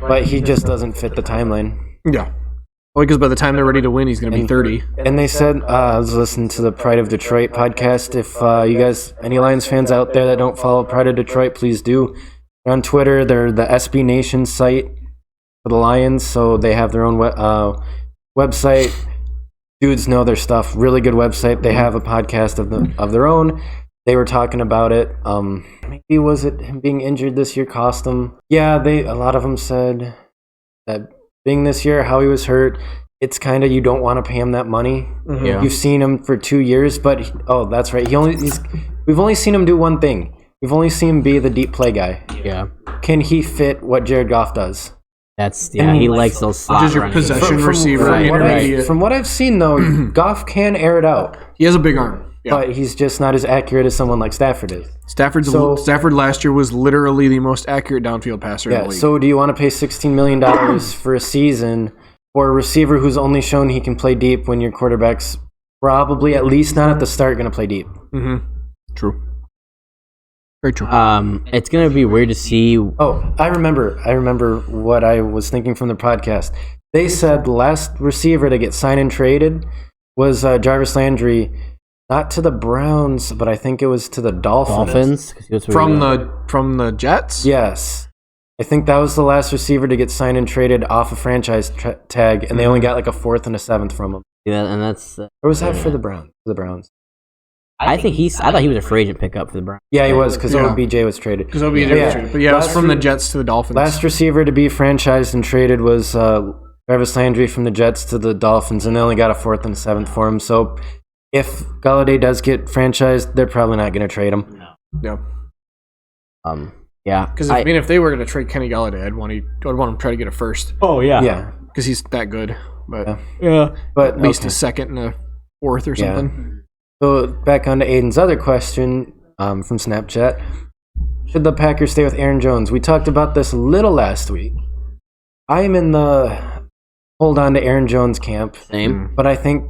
But he just doesn't fit the timeline. Yeah. Well, because by the time they're ready to win, he's going to be 30. And they said, I was listening to the Pride of Detroit podcast. If you guys, any Lions fans out there that don't follow Pride of Detroit, please do. They're on Twitter. They're the SB Nation site for the Lions, so they have their own website. Dudes know their stuff. Really good website. They have a podcast of their own. They were talking about it. Maybe was it him being injured this year cost them? Yeah, a lot of them said that being this year, how he was hurt, it's kind of you don't want to pay him that money. Yeah. You've seen him for 2 years, but that's right. We've only seen him do one thing. We've only seen him be the deep play guy. Yeah. Can he fit what Jared Goff does? He likes those slots. Just your possession receiver, intermediate. From what I've seen, though, Goff can air it out. He has a big arm. Yeah. But he's just not as accurate as someone like Stafford is. Stafford last year was literally the most accurate downfield passer in the league. So do you want to pay $16 million for a season for a receiver who's only shown he can play deep when your quarterback's probably, at least not at the start, going to play deep? True. Very true. It's going to be weird to see. Oh, I remember what I was thinking from the podcast. They said the last receiver to get signed and traded was Jarvis Landry. Not to the Browns, but I think it was to the Dolphins. From the Jets? Yes. I think that was the last receiver to get signed and traded off a franchise tag, and they only got like a 4th and a 7th from him. Yeah, and that's... or was that for the Browns? For the Browns. I thought he was a free agent pickup for the Browns. Yeah, he was, because OBJ was traded. Because OBJ was traded. But yeah, it was from the Jets to the Dolphins. Last receiver to be franchised and traded was Jarvis Landry from the Jets to the Dolphins, and they only got a 4th and a 7th for him, so... if Galladay does get franchised, they're probably not going to trade him. No. Yeah. Because if they were going to trade Kenny Galladay, I'd want him to try to get a first. Oh yeah. Yeah. Because he's that good. But but at least a 2nd and a 4th or something. So back on to Aiden's other question from Snapchat: should the Packers stay with Aaron Jones? We talked about this a little last week. I am in the hold on to Aaron Jones camp. Same. But I think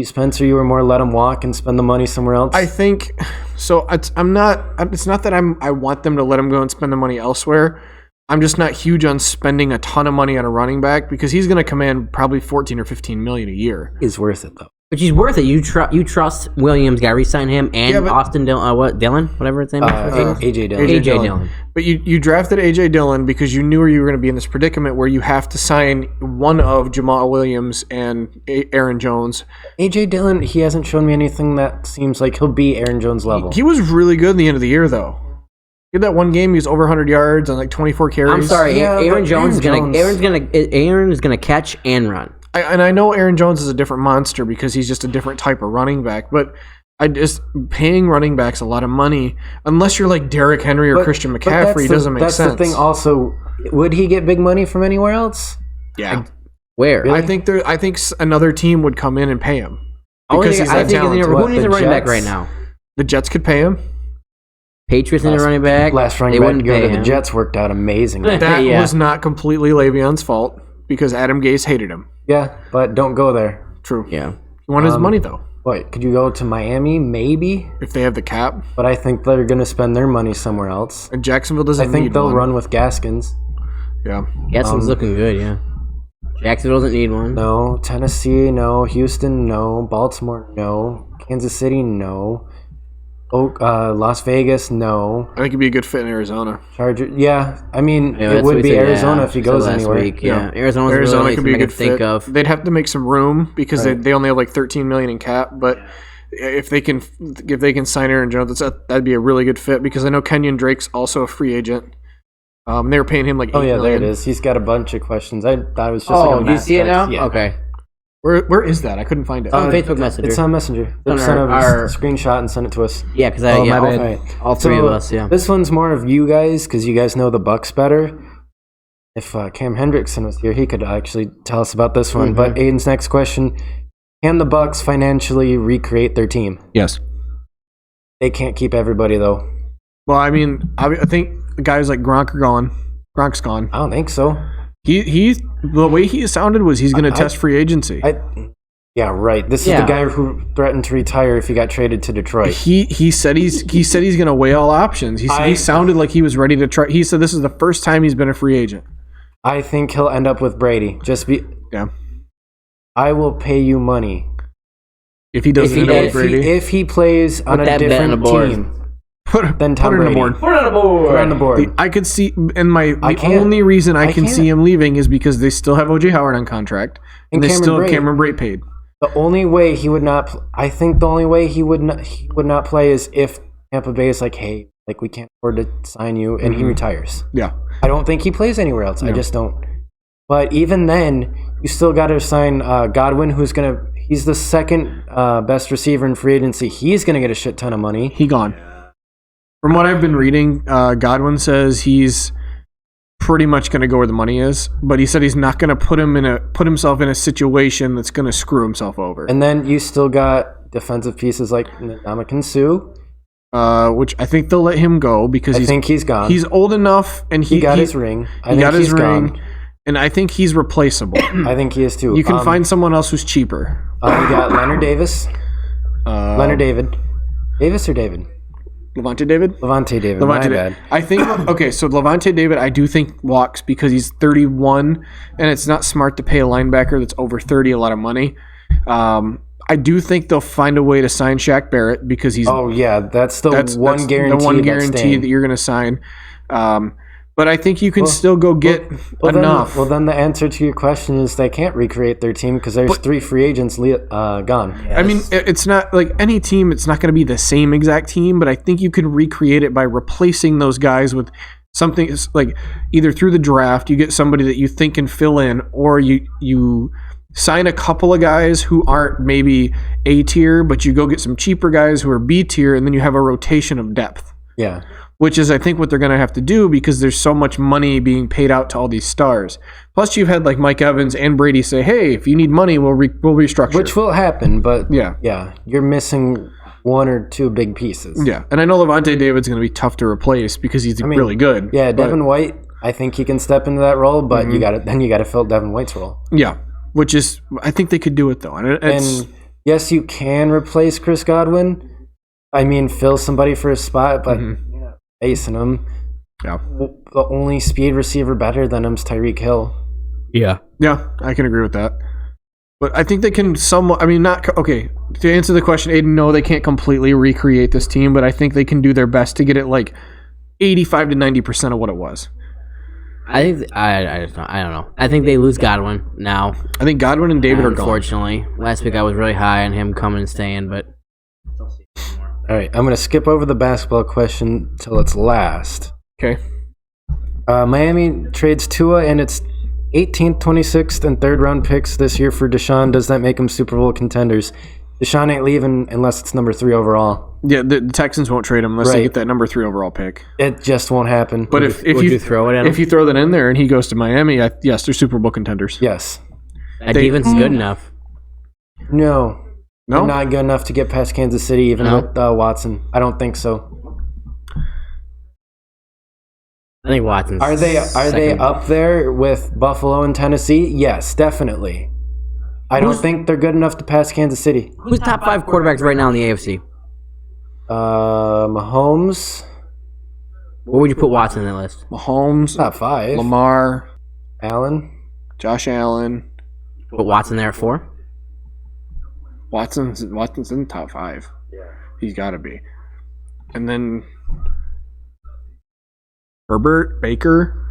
Spencer, you were more let him walk and spend the money somewhere else. I think so. It's not that I want them to let him go and spend the money elsewhere. I'm just not huge on spending a ton of money on a running back because he's going to command probably 14 or 15 million a year. He's worth it though. But he's worth it. You trust Williams, got to re-sign him, and Austin Dillon, whatever his name is. AJ Dillon. AJ Dillon. But you drafted AJ Dillon because you knew you were going to be in this predicament where you have to sign one of Jamal Williams and Aaron Jones. AJ Dillon, he hasn't shown me anything that seems like he'll be Aaron Jones level. He was really good at the end of the year, though. He had that one game, he was over 100 yards and like 24 carries. I'm sorry, Aaron is gonna catch and run. I know Aaron Jones is a different monster because he's just a different type of running back, but paying running backs a lot of money, unless you're like Derrick Henry or Christian McCaffrey, doesn't make sense. That's the thing. Also, would he get big money from anywhere else? Yeah. Where? Really? I think another team would come in and pay him because he's that talented. Who needs a running back right now? The Jets could pay him. Patriots need a running back. Last running back to go to the Jets worked out amazingly. That was not completely Le'Veon's fault because Adam Gase hated him. Yeah, but don't go there. True. Yeah. He wanted his money, though. Wait, could you go to Miami? Maybe. If they have the cap. But I think they're going to spend their money somewhere else. And Jacksonville doesn't need one. I think they'll run with Gaskins. Yeah. Gaskins looking good, yeah. Jacksonville doesn't need one. No. Tennessee, no. Houston, no. Baltimore, no. Kansas City, no. Las Vegas, no. I think it'd be a good fit in Arizona. Chargers, yeah. I mean, it would be Arizona if he goes anywhere. Yeah, Arizona could be a good fit. Of. They'd have to make some room because they only have like $13 million in cap. But if they can sign Aaron Jones, that'd be a really good fit because I know Kenyon Drake's also a free agent. They were paying him like $8 million. There it is. He's got a bunch of questions. I was just. Oh, do you see it now? Yeah. Okay. Where is that? I couldn't find it. On Facebook Messenger. It's on Messenger. On Send our a screenshot and send it to us. Yeah, because all three of us. Yeah. This one's more of you guys because you guys know the Bucks better. If Cam Hendrickson was here, he could actually tell us about this one. But Aiden's next question: can the Bucks financially recreate their team? Yes. They can't keep everybody though. Well, I mean, I think guys like Gronk are gone. Gronk's gone. I don't think so. He the way he sounded was he's going to test free agency. Yeah, right. This is the guy who threatened to retire if he got traded to Detroit. He said he's going to weigh all options. He sounded like he was ready to try. He said this is the first time he's been a free agent. I think he'll end up with Brady. Yeah. I will pay you money if he doesn't end up with Brady. If he plays on a different team. Then Tom Brady. Put it on the board. I could see, and the only reason I can see him leaving is because they still have O.J. Howard on contract, and they still have Cameron Brate paid. The only way he would not, I think the only way he would not play is if Tampa Bay is like, hey, like we can't afford to sign you, and he retires. Yeah, I don't think he plays anywhere else. No. I just don't. But even then, you still got to sign Godwin, he's the second best receiver in free agency. He's gonna get a shit ton of money. He gone. From what I've been reading, Godwin says he's pretty much going to go where the money is, but he said he's not going to put himself in a situation that's going to screw himself over. And then you still got defensive pieces like Ncaa, which I think they'll let him go because I think he's gone. He's old enough, and he got his ring. He got his ring, and I think he's replaceable. I think he is too. You can find someone else who's cheaper. You got Leonard Davis. Davis or David? Levante David? Levante David, my bad. I think, okay, so Levante David, I do think walks because he's 31, and it's not smart to pay a linebacker that's over 30 a lot of money. I do think they'll find a way to sign Shaq Barrett because he's... Oh, yeah, that's the one guarantee that you're going to sign. But I think you can still go get enough. Then the answer to your question is they can't recreate their team because there's 3 free agents gone. Yes. I mean, it's not like any team. It's not going to be the same exact team, but I think you could recreate it by replacing those guys with something like either through the draft, you get somebody that you think can fill in, or you sign a couple of guys who aren't maybe A tier, but you go get some cheaper guys who are B tier, and then you have a rotation of depth. Yeah. Which is, I think, what they're going to have to do because there's so much money being paid out to all these stars. Plus, you've had like Mike Evans and Brady say, "Hey, if you need money, we'll restructure." Which will happen, but yeah, you're missing 1 or 2 big pieces. Yeah, and I know Levante David's going to be tough to replace because he's really good. Yeah, Devin White, I think he can step into that role, but you got to fill Devin White's role. Yeah, which is, I think they could do it though, and yes, you can replace Chris Godwin. I mean, fill somebody for a spot, but. Facing him. Yeah. The only speed receiver better than him is Tyreek Hill. Yeah. Yeah, I can agree with that. But I think they can somewhat, okay, to answer the question, Aiden, no, they can't completely recreate this team, but I think they can do their best to get it like 85 to 90% of what it was. I think, I don't know. I think they lose Godwin now. I think Godwin and David are gone. Unfortunately. Last week I was really high on him coming and staying, but... All right, I'm going to skip over the basketball question till it's last. Okay. Miami trades Tua and its 18th, 26th, and 3rd round picks this year for Deshaun. Does that make them Super Bowl contenders? Deshaun ain't leaving unless it's number 3 overall. Yeah, the Texans won't trade him unless they get that number 3 overall pick. It just won't happen. But if you throw it in if you throw that in there and he goes to Miami, yes, they're Super Bowl contenders. Yes. That defense is good enough. No. They're not good enough to get past Kansas City, even with Watson. I don't think so. I think Watson's Are they up there with Buffalo and Tennessee? Yes, definitely. I don't think they're good enough to pass Kansas City. Who's top 5 quarterbacks right now in the AFC? Mahomes. Where would you put Watson in that list? Mahomes. Top 5. Lamar. Allen. Josh Allen. Put Watson there at 4? Watson's in the top 5. Yeah. He's got to be. And then Herbert, Baker.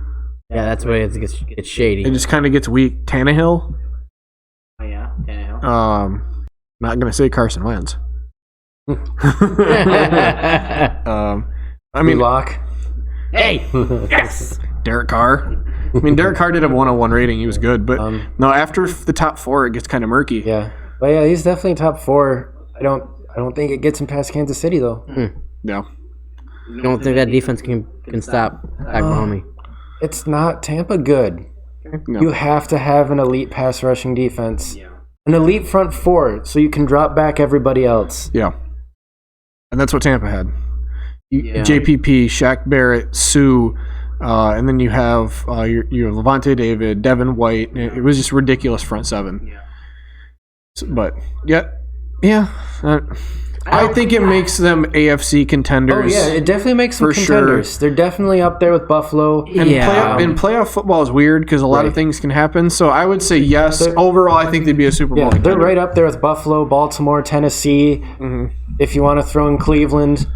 Yeah, that's where it gets shady. It just kind of gets weak. Tannehill. Oh, yeah, Tannehill. Not going to say Carson Wentz. I mean, Lock. Hey, yes. Derek Carr. I mean, Derek Carr did have 101 rating. He was good, but no, after the top 4, it gets kind of murky. Yeah, but yeah, he's definitely top 4. I don't think it gets him past Kansas City though. No. You don't think that defense can stop Oklahoma? It's not Tampa good. No. You have to have an elite pass rushing defense, an elite front 4, so you can drop back everybody else. Yeah. And that's what Tampa had. JPP, Shaq Barrett, Sue, and then you have your Levante David, Devin White. It was just ridiculous front 7. Yeah. So, but yeah. I think it makes them AFC contenders. Oh yeah, it definitely makes them contenders. Sure. They're definitely up there with Buffalo. And playoff football is weird because a lot of things can happen. So I would say yes. Overall, I think they'd be a Super Bowl contender. They're right up there with Buffalo, Baltimore, Tennessee. If you want to throw in Cleveland.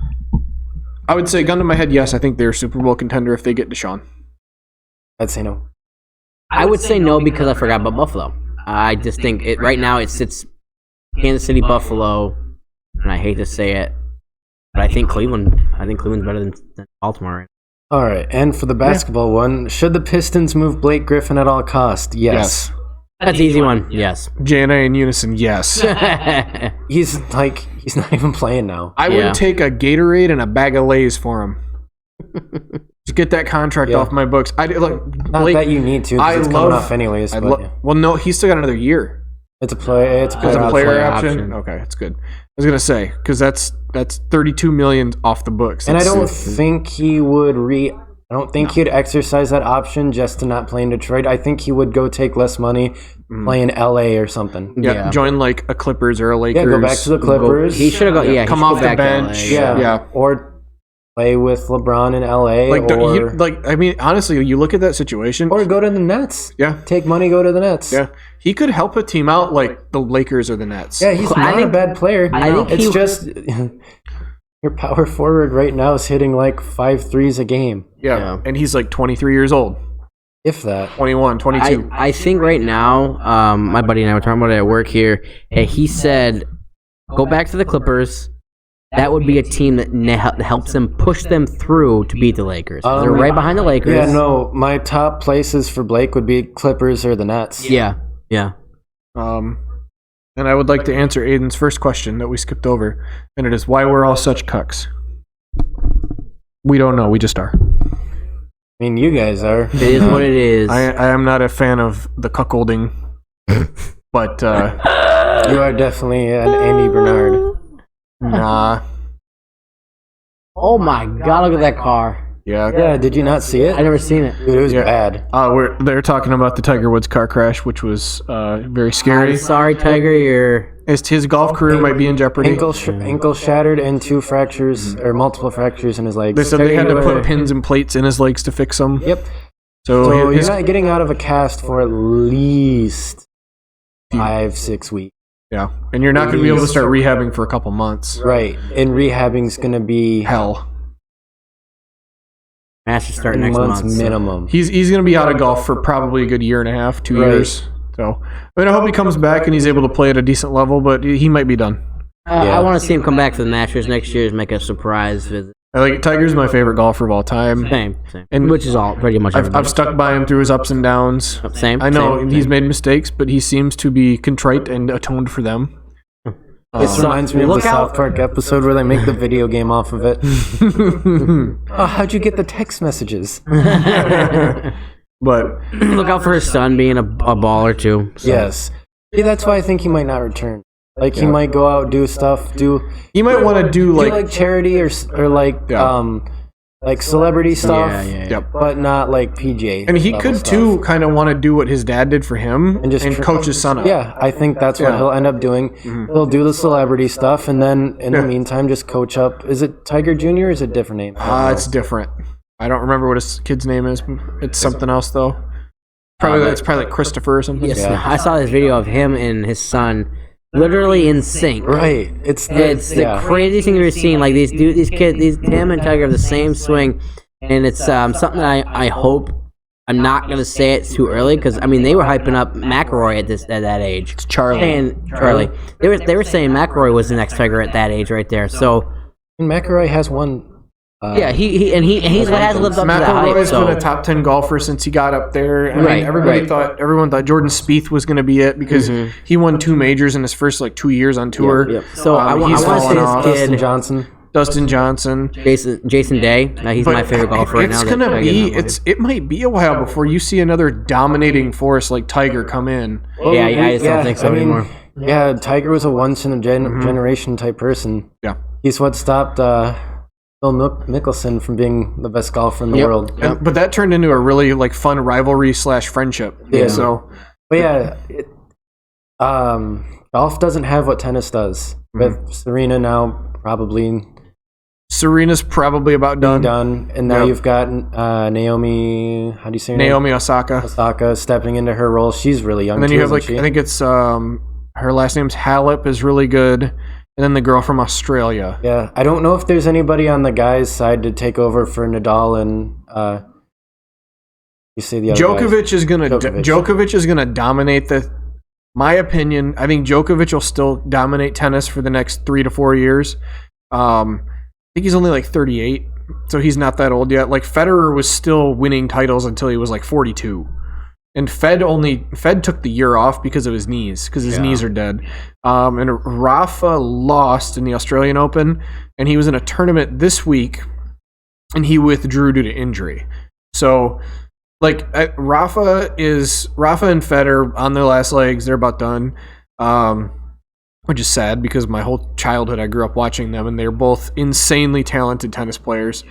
I would say, gun to my head, yes, I think they're a Super Bowl contender if they get Deshaun. I'd say no. I would say no because I forgot about Buffalo. I just think right now it sits Kansas City, Buffalo, and I hate to say it, but I think Cleveland's better than Baltimore. Right? All right, and for the basketball one, should the Pistons move Blake Griffin at all cost? Yes. That's an easy one. Yes. JNA in unison. Yes. He's not even playing now. I would take a Gatorade and a bag of Lay's for him. Just get that contract off my books. Not that you need to. It's coming off anyways. Well, no, he's still got another year. It's a player option. Okay, that's good. I was gonna say because that's $32 million off the books. And I don't think he would I don't think he'd exercise that option just to not play in Detroit. I think he would go take less money, play in LA or something. Yeah, join like a Clippers or a Lakers. Yeah, go back to the Clippers. He should have gone. Yeah, come off the bench. Yeah, or play with LeBron in LA. Honestly, you look at that situation. Or go to the Nets. Yeah, take money, go to the Nets. Yeah, he could help a team out like the Lakers or the Nets. Yeah, he's not a bad player. I think it's just. Your power forward right now is hitting like 5 threes a game. Yeah, and he's like 23 years old. If that. 21, 22. I think right now, my buddy and I were talking about it at work here. He said, go back to the Clippers. That would be a team that helps them push them through to beat the Lakers. They're right behind the Lakers. Yeah, no, my top places for Blake would be Clippers or the Nets. Yeah. And I would like to answer Aiden's first question that we skipped over, and it is why we're all such cucks. We don't know. We just are. I mean, you guys are. It is what it is. I am not a fan of the cuckolding, but you are definitely an Andy Bernard. Nah. Oh my God! Look at that car. Yeah. Did you not see it? I never seen it. Dude, it was bad. They're talking about the Tiger Woods car crash, which was very scary. I'm sorry, Tiger. His golf career might be in jeopardy. Ankle shattered and 2 fractures or multiple fractures in his legs. They said they had to put pins and plates in his legs to fix them. Yep. So he's not getting out of a cast for at least 5-6 weeks. Yeah, and you're not going to be able to start rehabbing for a couple months. Right, and rehabbing's going to be hell. Match should start next month minimum. He's going to be out of golf for probably a good year and a half, 2 years. So I hope he comes back and he's able to play at a decent level, but he might be done. I want to see him come back to the Masters next year and make a surprise visit. Tiger's my favorite golfer of all time. Same. And which is all pretty much. I've stuck by him through his ups and downs. Same. I know he's made mistakes, but he seems to be contrite and atoned for them. This reminds me of the South Park episode where they make the video game off of it. How'd you get the text messages? But look out for his son being a baller too. So. Yes. Yeah, that's why I think he might not return. He might go out, do stuff, He might want to do like charity or like celebrity stuff, but not like PGA. And he could too kind of want to do what his dad did for him and coach his son up. Yeah, I think that's what he'll end up doing. Mm-hmm. He'll do the celebrity stuff, and then in the meantime, just coach up. Is it Tiger Jr. or is it a different name? It's different. I don't remember what his kid's name is. It's something else though. It's probably like Christopher or something. Yes, I saw this video of him and his son. Literally in sync. Right. It's the craziest thing you've seen. Like these kids, him and Tiger have the same swing, and it's something that I hope. I'm not gonna say it too early because they were hyping up McElroy at that age. It's Charlie. And Charlie. They were saying McElroy was the next Tiger at that age right there. So McElroy has won He's what has lived up to that hype. McElroy's been a top 10 golfer since he got up there. Everyone thought Jordan Spieth was going to be it because he won 2 majors in his first 2 years on tour. Yep. So I want to say this kid, Dustin Johnson, Jason Day. He's my favorite golfer right now. It might be a while before you see another dominating force like Tiger come in. I just don't think so anymore. Yeah, Tiger was a once in a generation type person. Yeah, he's what stopped Phil Mickelson from being the best golfer in the world. But that turned into a really fun rivalry / friendship. Yeah. So, but golf doesn't have what tennis does. With Serena now probably. Serena's probably about done. And now you've got Naomi. How do you say her Naomi name? Osaka stepping into her role. She's really young. And then you have I think it's her last name's Halep is really good, and then the girl from Australia. Yeah, I don't know if there's anybody on the guys' side to take over for Nadal and you say the other Djokovic guys. Djokovic is gonna dominate the. My opinion, I think Djokovic will still dominate tennis for the next 3 to 4 years. I think he's only 38, so he's not that old yet. Federer was still winning titles until he was 42. And Fed took the year off because of his knees, because his knees are dead. And Rafa lost in the Australian Open, and he was in a tournament this week, and he withdrew due to injury. So, Rafa and Fed are on their last legs. They're about done. Which is sad because my whole childhood I grew up watching them, and they're both insanely talented tennis players.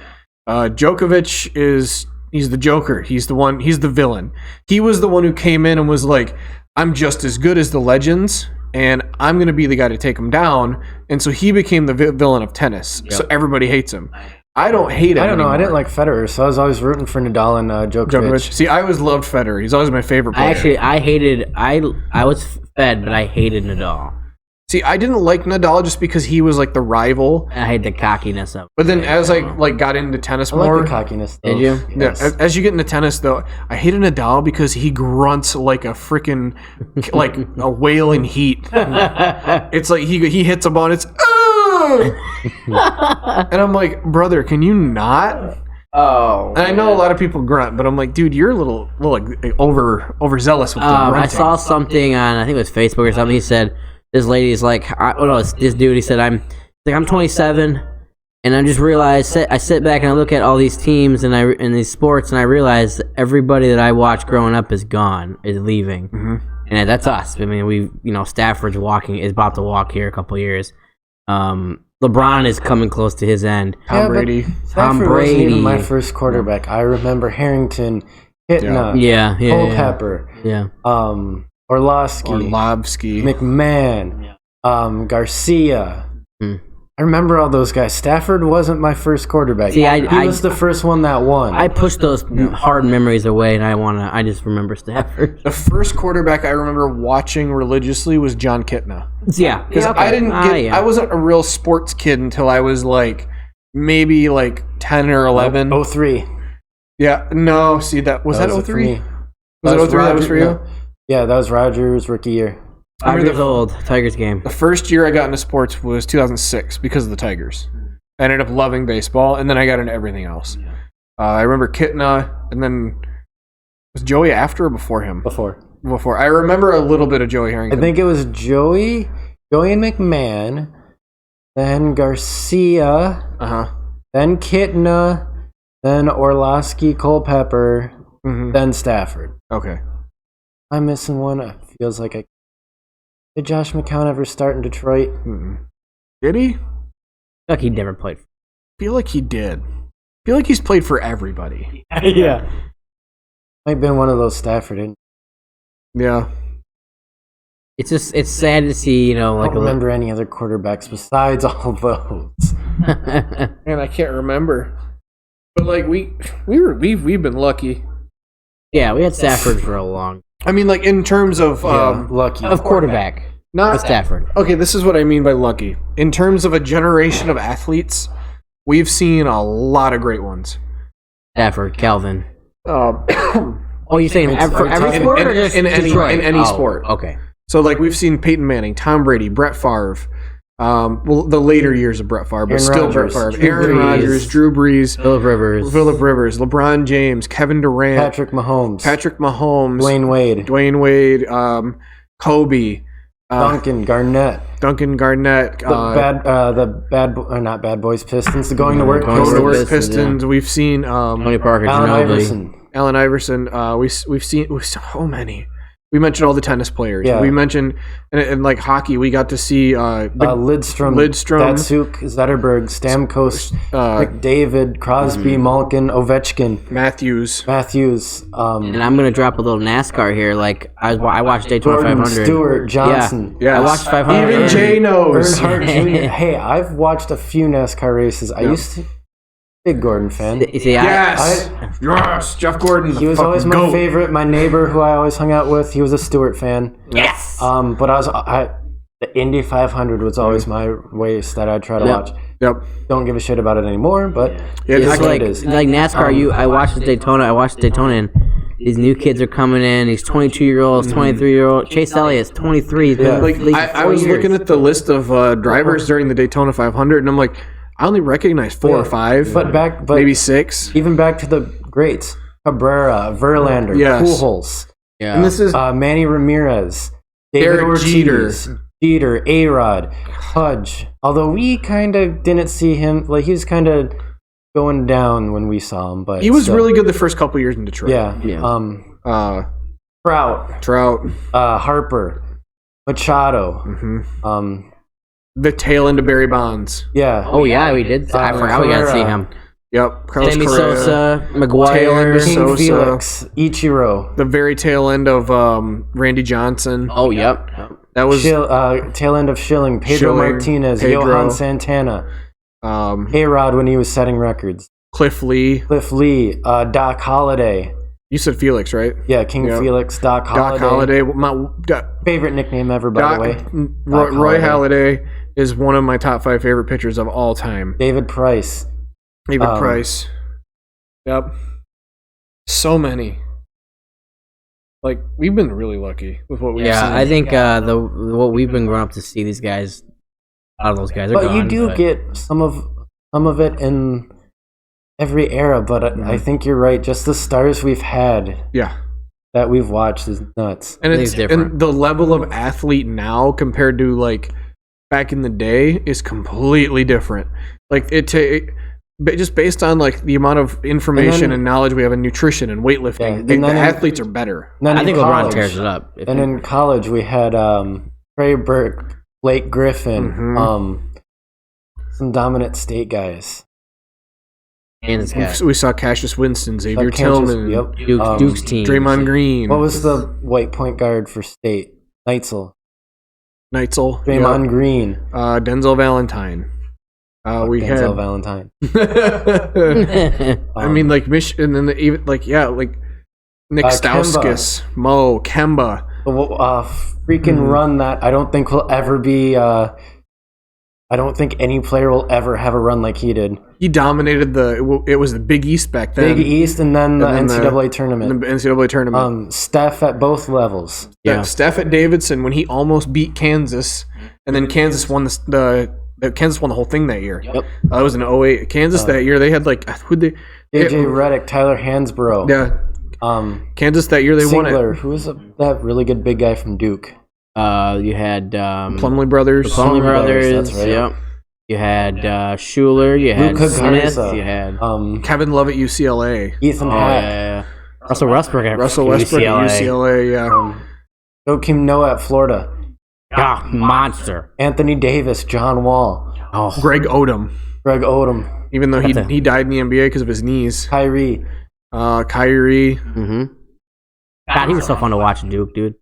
Djokovic he's the Joker. He's the villain. He was the one who came in and was like, I'm just as good as the legends, and I'm going to be the guy to take them down. And so he became the villain of tennis. Yep. So everybody hates him. I don't hate him. I don't know. Anymore. I didn't like Federer, so I was always rooting for Nadal and Djokovic. See, I always loved Federer. He's always my favorite player. I was Fed, but I hated Nadal. See, I didn't like Nadal just because he was the rival. I hate the cockiness of it. But then as I got into tennis more, like the cockiness. Though. Did you? Yeah. Yes. As you get into tennis, though, I hated Nadal because he grunts like a freaking a whale in heat. It's he hits a ball and it's and I'm like, brother, can you not? Oh, and I know a lot of people grunt, but I'm like, dude, you're a little overzealous with the grunting. I saw something on, I think it was Facebook or something. He said, this lady's this dude, he said, I'm 27, and I just realized, I sit back and I look at all these teams and these sports, and I realize that everybody that I watched growing up is leaving. Mm-hmm. And that's us. I mean, Stafford's is about to walk here a couple of years. LeBron is coming close to his end. Tom Brady. Stafford wasn't even my first quarterback. I remember Harrington, Hitna, Culpepper, Orlovsky, McMahon, Garcia. I remember all those guys. Stafford wasn't my first quarterback. See, he was the first one that won. I pushed those hard memories away, and I just remember Stafford. The first quarterback I remember watching religiously was John Kitna. Yeah, because I wasn't a real sports kid until I was maybe 10 or 11. 03. Yeah, no, see that was that 03? Was it 03 that was for you? Yeah, that was Rodgers' rookie year. 5 years old, Tigers game. The first year I got into sports was 2006 because of the Tigers. I ended up loving baseball, and then I got into everything else. I remember Kitna, and then was Joey after or before him? Before. I remember a little bit of Joey Harrington. I think it was Joey and McMahon, then Garcia, then Kitna, then Orlovsky, Culpepper, then Stafford. Okay. I'm missing one. It feels like Did Josh McCown ever start in Detroit? Did he? I feel like he never played. I feel like he did. I feel like he's played for everybody. Yeah. Might have been one of those Stafford. Yeah. It's sad to see, I don't remember any other quarterbacks besides all those. Man, I can't remember. But we've been lucky. Yeah, we had Stafford for a long. I mean, in terms of lucky of quarterback, not Stafford. Okay, this is what I mean by lucky. In terms of a generation of athletes, we've seen a lot of great ones. Stafford, Calvin. Oh, you're saying for every sport or just in any sport? Okay. So we've seen Peyton Manning, Tom Brady, Brett Favre, Well, the later years of Brett Favre, but Aaron still Rodgers, Brett Favre. Drew Aaron Brees, Rodgers, Drew Brees, Phillip Rivers, LeBron James, Kevin Durant, Patrick Mahomes, Dwayne Wade, Kobe, Duncan Garnett, not Bad Boys Pistons, the Going to Work Pistons. We've seen Tony Parker, Allen Iverson. We've seen so many. We mentioned all the tennis players. Yeah. We mentioned and like hockey. We got to see Lidstrom, Datsuk, Zetterberg, Stamkos, McDavid, Crosby, Malkin, Ovechkin, Matthews. And I'm gonna drop a little NASCAR here. Like I watched Daytona Gordon 500. Stewart, Johnson. Yeah. I watched 500. Even Jay knows. Earnhardt Jr. Hey, I've watched a few NASCAR races. I used to big Gordon fan. See, Yes, Jeff Gordon. He was always my favorite. My neighbor, who I always hung out with, he was a Stewart fan. Yes. But the Indy 500 was always my race that I'd try to watch. Yep. Don't give a shit about it anymore, but It's like NASCAR. I watched Daytona, and these new kids are coming in. These 22-year-olds, 23-year-old. Chase Elliott's 23. I was looking at the list of drivers during the Daytona 500, and I'm like, I only recognize 4 or 5, but maybe 6. Even back to the greats: Cabrera, Verlander, Pujols. Yeah. And this is Manny Ramirez, David Derek Ortiz, Jeter, A-Rod, Pudge. Although we kind of didn't see him, like he was kind of going down when we saw him, but he was really good the first couple years in Detroit. Yeah. Trout, Harper, Machado. The tail end of Barry Bonds. Yeah. Oh yeah, we did. I forgot we got to see him. Yep. Carlos Sammy Correa, Sosa, tail end McGuire, of King Sosa, Felix, Ichiro. the very tail end of Randy Johnson. Oh yep. That was tail end of Schilling, Pedro Martinez, Johan Santana, A-Rod when he was setting records, Cliff Lee, Doc Holliday. You said Felix, right? Yeah, King Felix, Doc Holliday. Favorite nickname ever, by the way. Roy Halladay is one of my top 5 favorite pitchers of all time. David Price. Yep. So many. Like, we've been really lucky with what we've seen. I think what we've been growing up to see these guys, a lot of those guys are but gone. You do get some of it in every era, but I think you're right. Just the stars we've had that we've watched is nuts. And it's different. And the level of athlete now compared to, like, back in the day is completely different. Like, just based on like the amount of information and knowledge we have in nutrition and weightlifting, the athletes are better. I think LeBron tears it up. And in college, we had Trey Burke, Blake Griffin, some dominant state guys. We saw Cassius Winston, Xavier Tillman, Duke's team, Draymond Green. What was the white point guard for state? Neitzel. Draymond Green. Denzel Valentine. We had Denzel Valentine. I mean, like Michigan, and then even like Nick Stauskas, Mo Kemba. Freaking run that I don't think will ever be. I don't think any player will ever have a run like he did. He dominated it was the Big East back then. Big East and then the NCAA tournament. The NCAA tournament. Steph at both levels. Yeah, Steph at Davidson when he almost beat Kansas, and then Kansas won Kansas won the whole thing that year. Yep. It was in 08. Kansas that year, they had like who'd they? JJ Redick, Tyler Hansbrough. Yeah. Kansas that year they won it. Who was that really good big guy from Duke? You had Plumlee brothers. That's right. Yep. You had Schuler. You had Luka Smith. Garza, you had Kevin Love at UCLA. Ethan Hack. Russell Westbrook at UCLA. Yeah. Joakim Noah at Florida. Monster. Anthony Davis, John Wall. Greg Odom. Even though he died in the NBA because of his knees. Kyrie. Mm-hmm. God, he was so fun to watch in Duke, dude.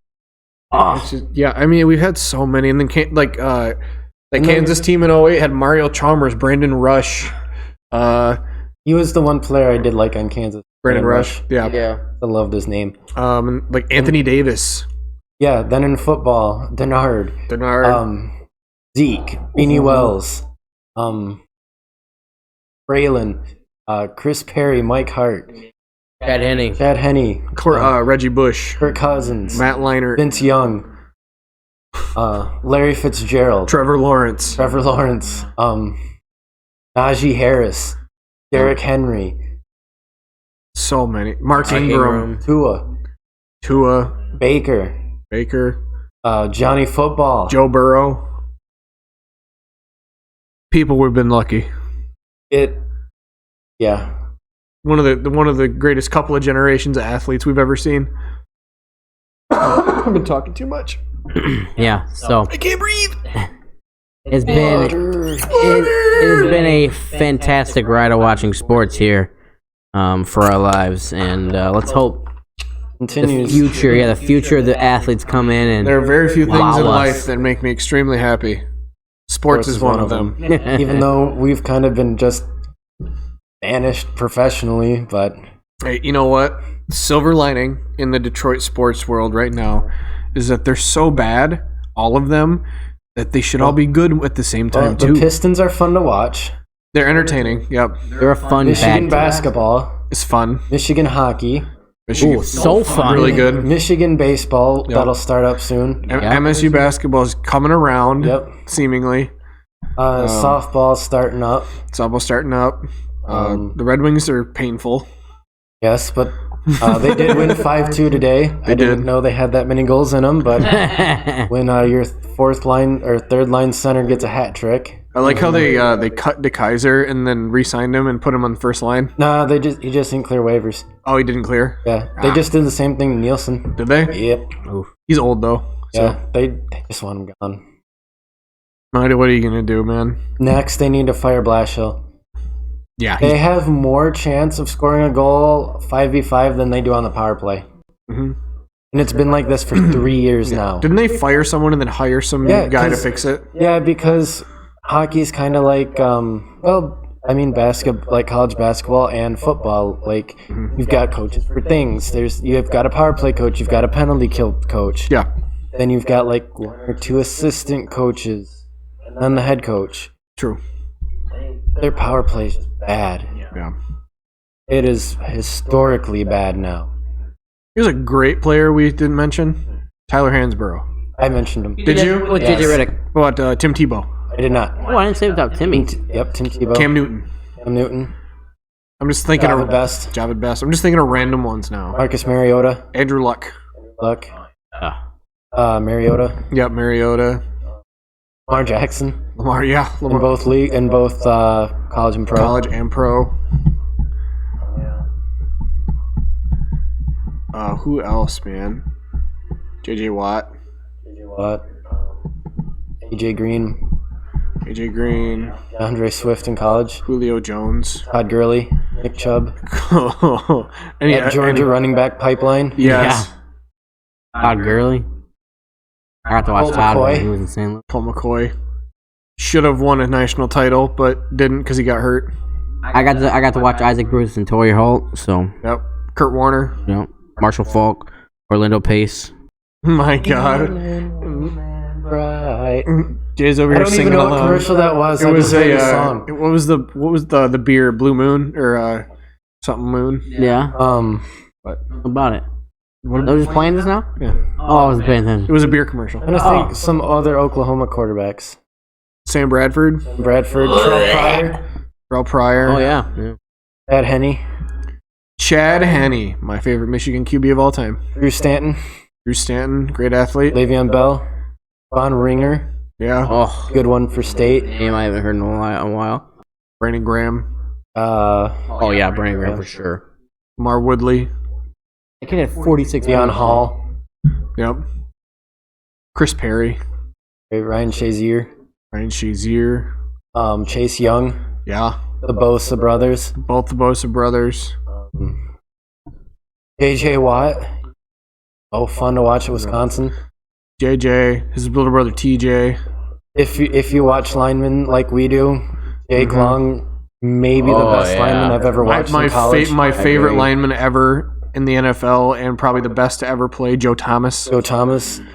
I mean, we've had so many. And then, Kansas team in 08 had Mario Chalmers, Brandon Rush. He was the one player I did like on Kansas. Brandon Rush. Yeah. I loved his name. Anthony Davis. Yeah, then in football, Denard. Zeke, Beanie Wells, Braylon, Chris Perry, Mike Hart, Chad Henne, Reggie Bush, Kirk Cousins, Matt Leinart, Vince Young, Larry Fitzgerald, Trevor Lawrence. Najee Harris, Derrick Henry, So many. Mark Ingram. Tua, Baker, Johnny Football, Joe Burrow. People, we've been lucky. Yeah. One of the greatest couple of generations of athletes we've ever seen. I've been talking too much. Yeah, so I can't breathe. It has been a fantastic ride of watching sports here for our lives, and let's hope Continues. the future of the athletes come in and There are very few things wow in us. life that make me extremely happy. Sports is one of them. Even though we've kind of been just banished professionally, but Hey, you know what? Silver lining in the Detroit sports world right now is that they're so bad, all of them, that they should all be good at the same time the too. Pistons are fun to watch. They're entertaining. Yep, they're a fun Michigan bad basketball, it's fun. Michigan hockey, Michigan, Ooh, so fun. really good. Michigan baseball. Yep. That'll start up soon. MSU basketball is coming around. Yep. Seemingly. Softball starting up. Softball starting up. The Red Wings are painful. Yes, but they did win 5-2 today. I didn't know they had that many goals in them, but when your fourth line or third line center gets a hat trick. I like how they cut DeKaiser and then re-signed him and put him on the first line. Nah, he just didn't clear waivers. Oh, he didn't clear? Yeah, they just did the same thing to Nielsen. Did they? Yep. He's old though. Yeah, they just want him gone. What are you gonna do, man? Next, they need to fire Blashill. Yeah. They have more chance of scoring a goal 5v5 than they do on the power play. Mm-hmm. And it's been like this for 3 years now. Didn't they fire someone and then hire some guy to 'cause- fix it? Yeah, because hockey's kind of like, basketball, like college basketball and football. Like, you've got coaches for things. You've got a power play coach. You've got a penalty kill coach. Yeah. Then you've got like 1 or 2 assistant coaches, and then the head coach. True. Their power play is just bad. Yeah. It is historically bad now. Here's a great player we didn't mention. Tyler Hansborough. I mentioned him. Did you? With Yes. JJ Redick. What about Tim Tebow? I did not. Oh, I didn't say without Timmy. Yep, Tim Tebow. Cam Newton. Cam Newton. I'm just thinking Javid of Best. Javid Best. I'm just thinking of random ones now. Marcus Mariota. Andrew Luck. Luck. Uh, Mariota. Yep, Mariota. Lamar Jackson. Lamar. Yeah, In Lamar. both college and pro. College and pro. Who else, man? JJ Watt. What? AJ Green. AJ Green. Andre Swift in college. Julio Jones. Todd Gurley. Nick Chubb. Any, Georgia running back pipeline. Yes. Todd Gurley. I got to watch Colt Todd when McCoy. he was in St. Louis. Colt McCoy. Should have won a national title, but didn't because he got hurt. I got to watch Isaac Bruce and Torrey Holt. So Yep. Kurt Warner. Marshall Falk, Orlando Pace. My God. Right. Jay's over I here don't singing even know what along. commercial that was. It I was just heard the a. song. What was the beer? Blue Moon or something Moon? Yeah. What? About it. What? They're just playing this now? Yeah. Oh, I was paying It attention. was a beer commercial. I'm gonna think some other Oklahoma quarterbacks. Sam Bradford, Bradford, Terrell Pryor, Rel Pryor, Oh, yeah. Ed Henney, Chad Henne, my favorite Michigan QB of all time. Drew Stanton, Drew Stanton, great athlete. Le'Veon Bell, Von Ringer, Yeah. Oh, good one for state. name I haven't heard in a while. Brandon Graham, Oh, yeah, Brandon Graham for sure. Mar Woodley. The kid had 46 Deion Hall, Yep. Chris Perry, Ryan Shazier, Ryan Shazier. Chase Young, Yeah. the Bosa brothers, Both the Bosa brothers. JJ Watt. Oh, fun to watch at Wisconsin. JJ, his little brother TJ. If you watch linemen like we do, Jake Long, maybe the best lineman I've ever watched in college. My favorite agree. lineman ever in the NFL and probably the best to ever play, Joe Thomas. Joe Thomas. If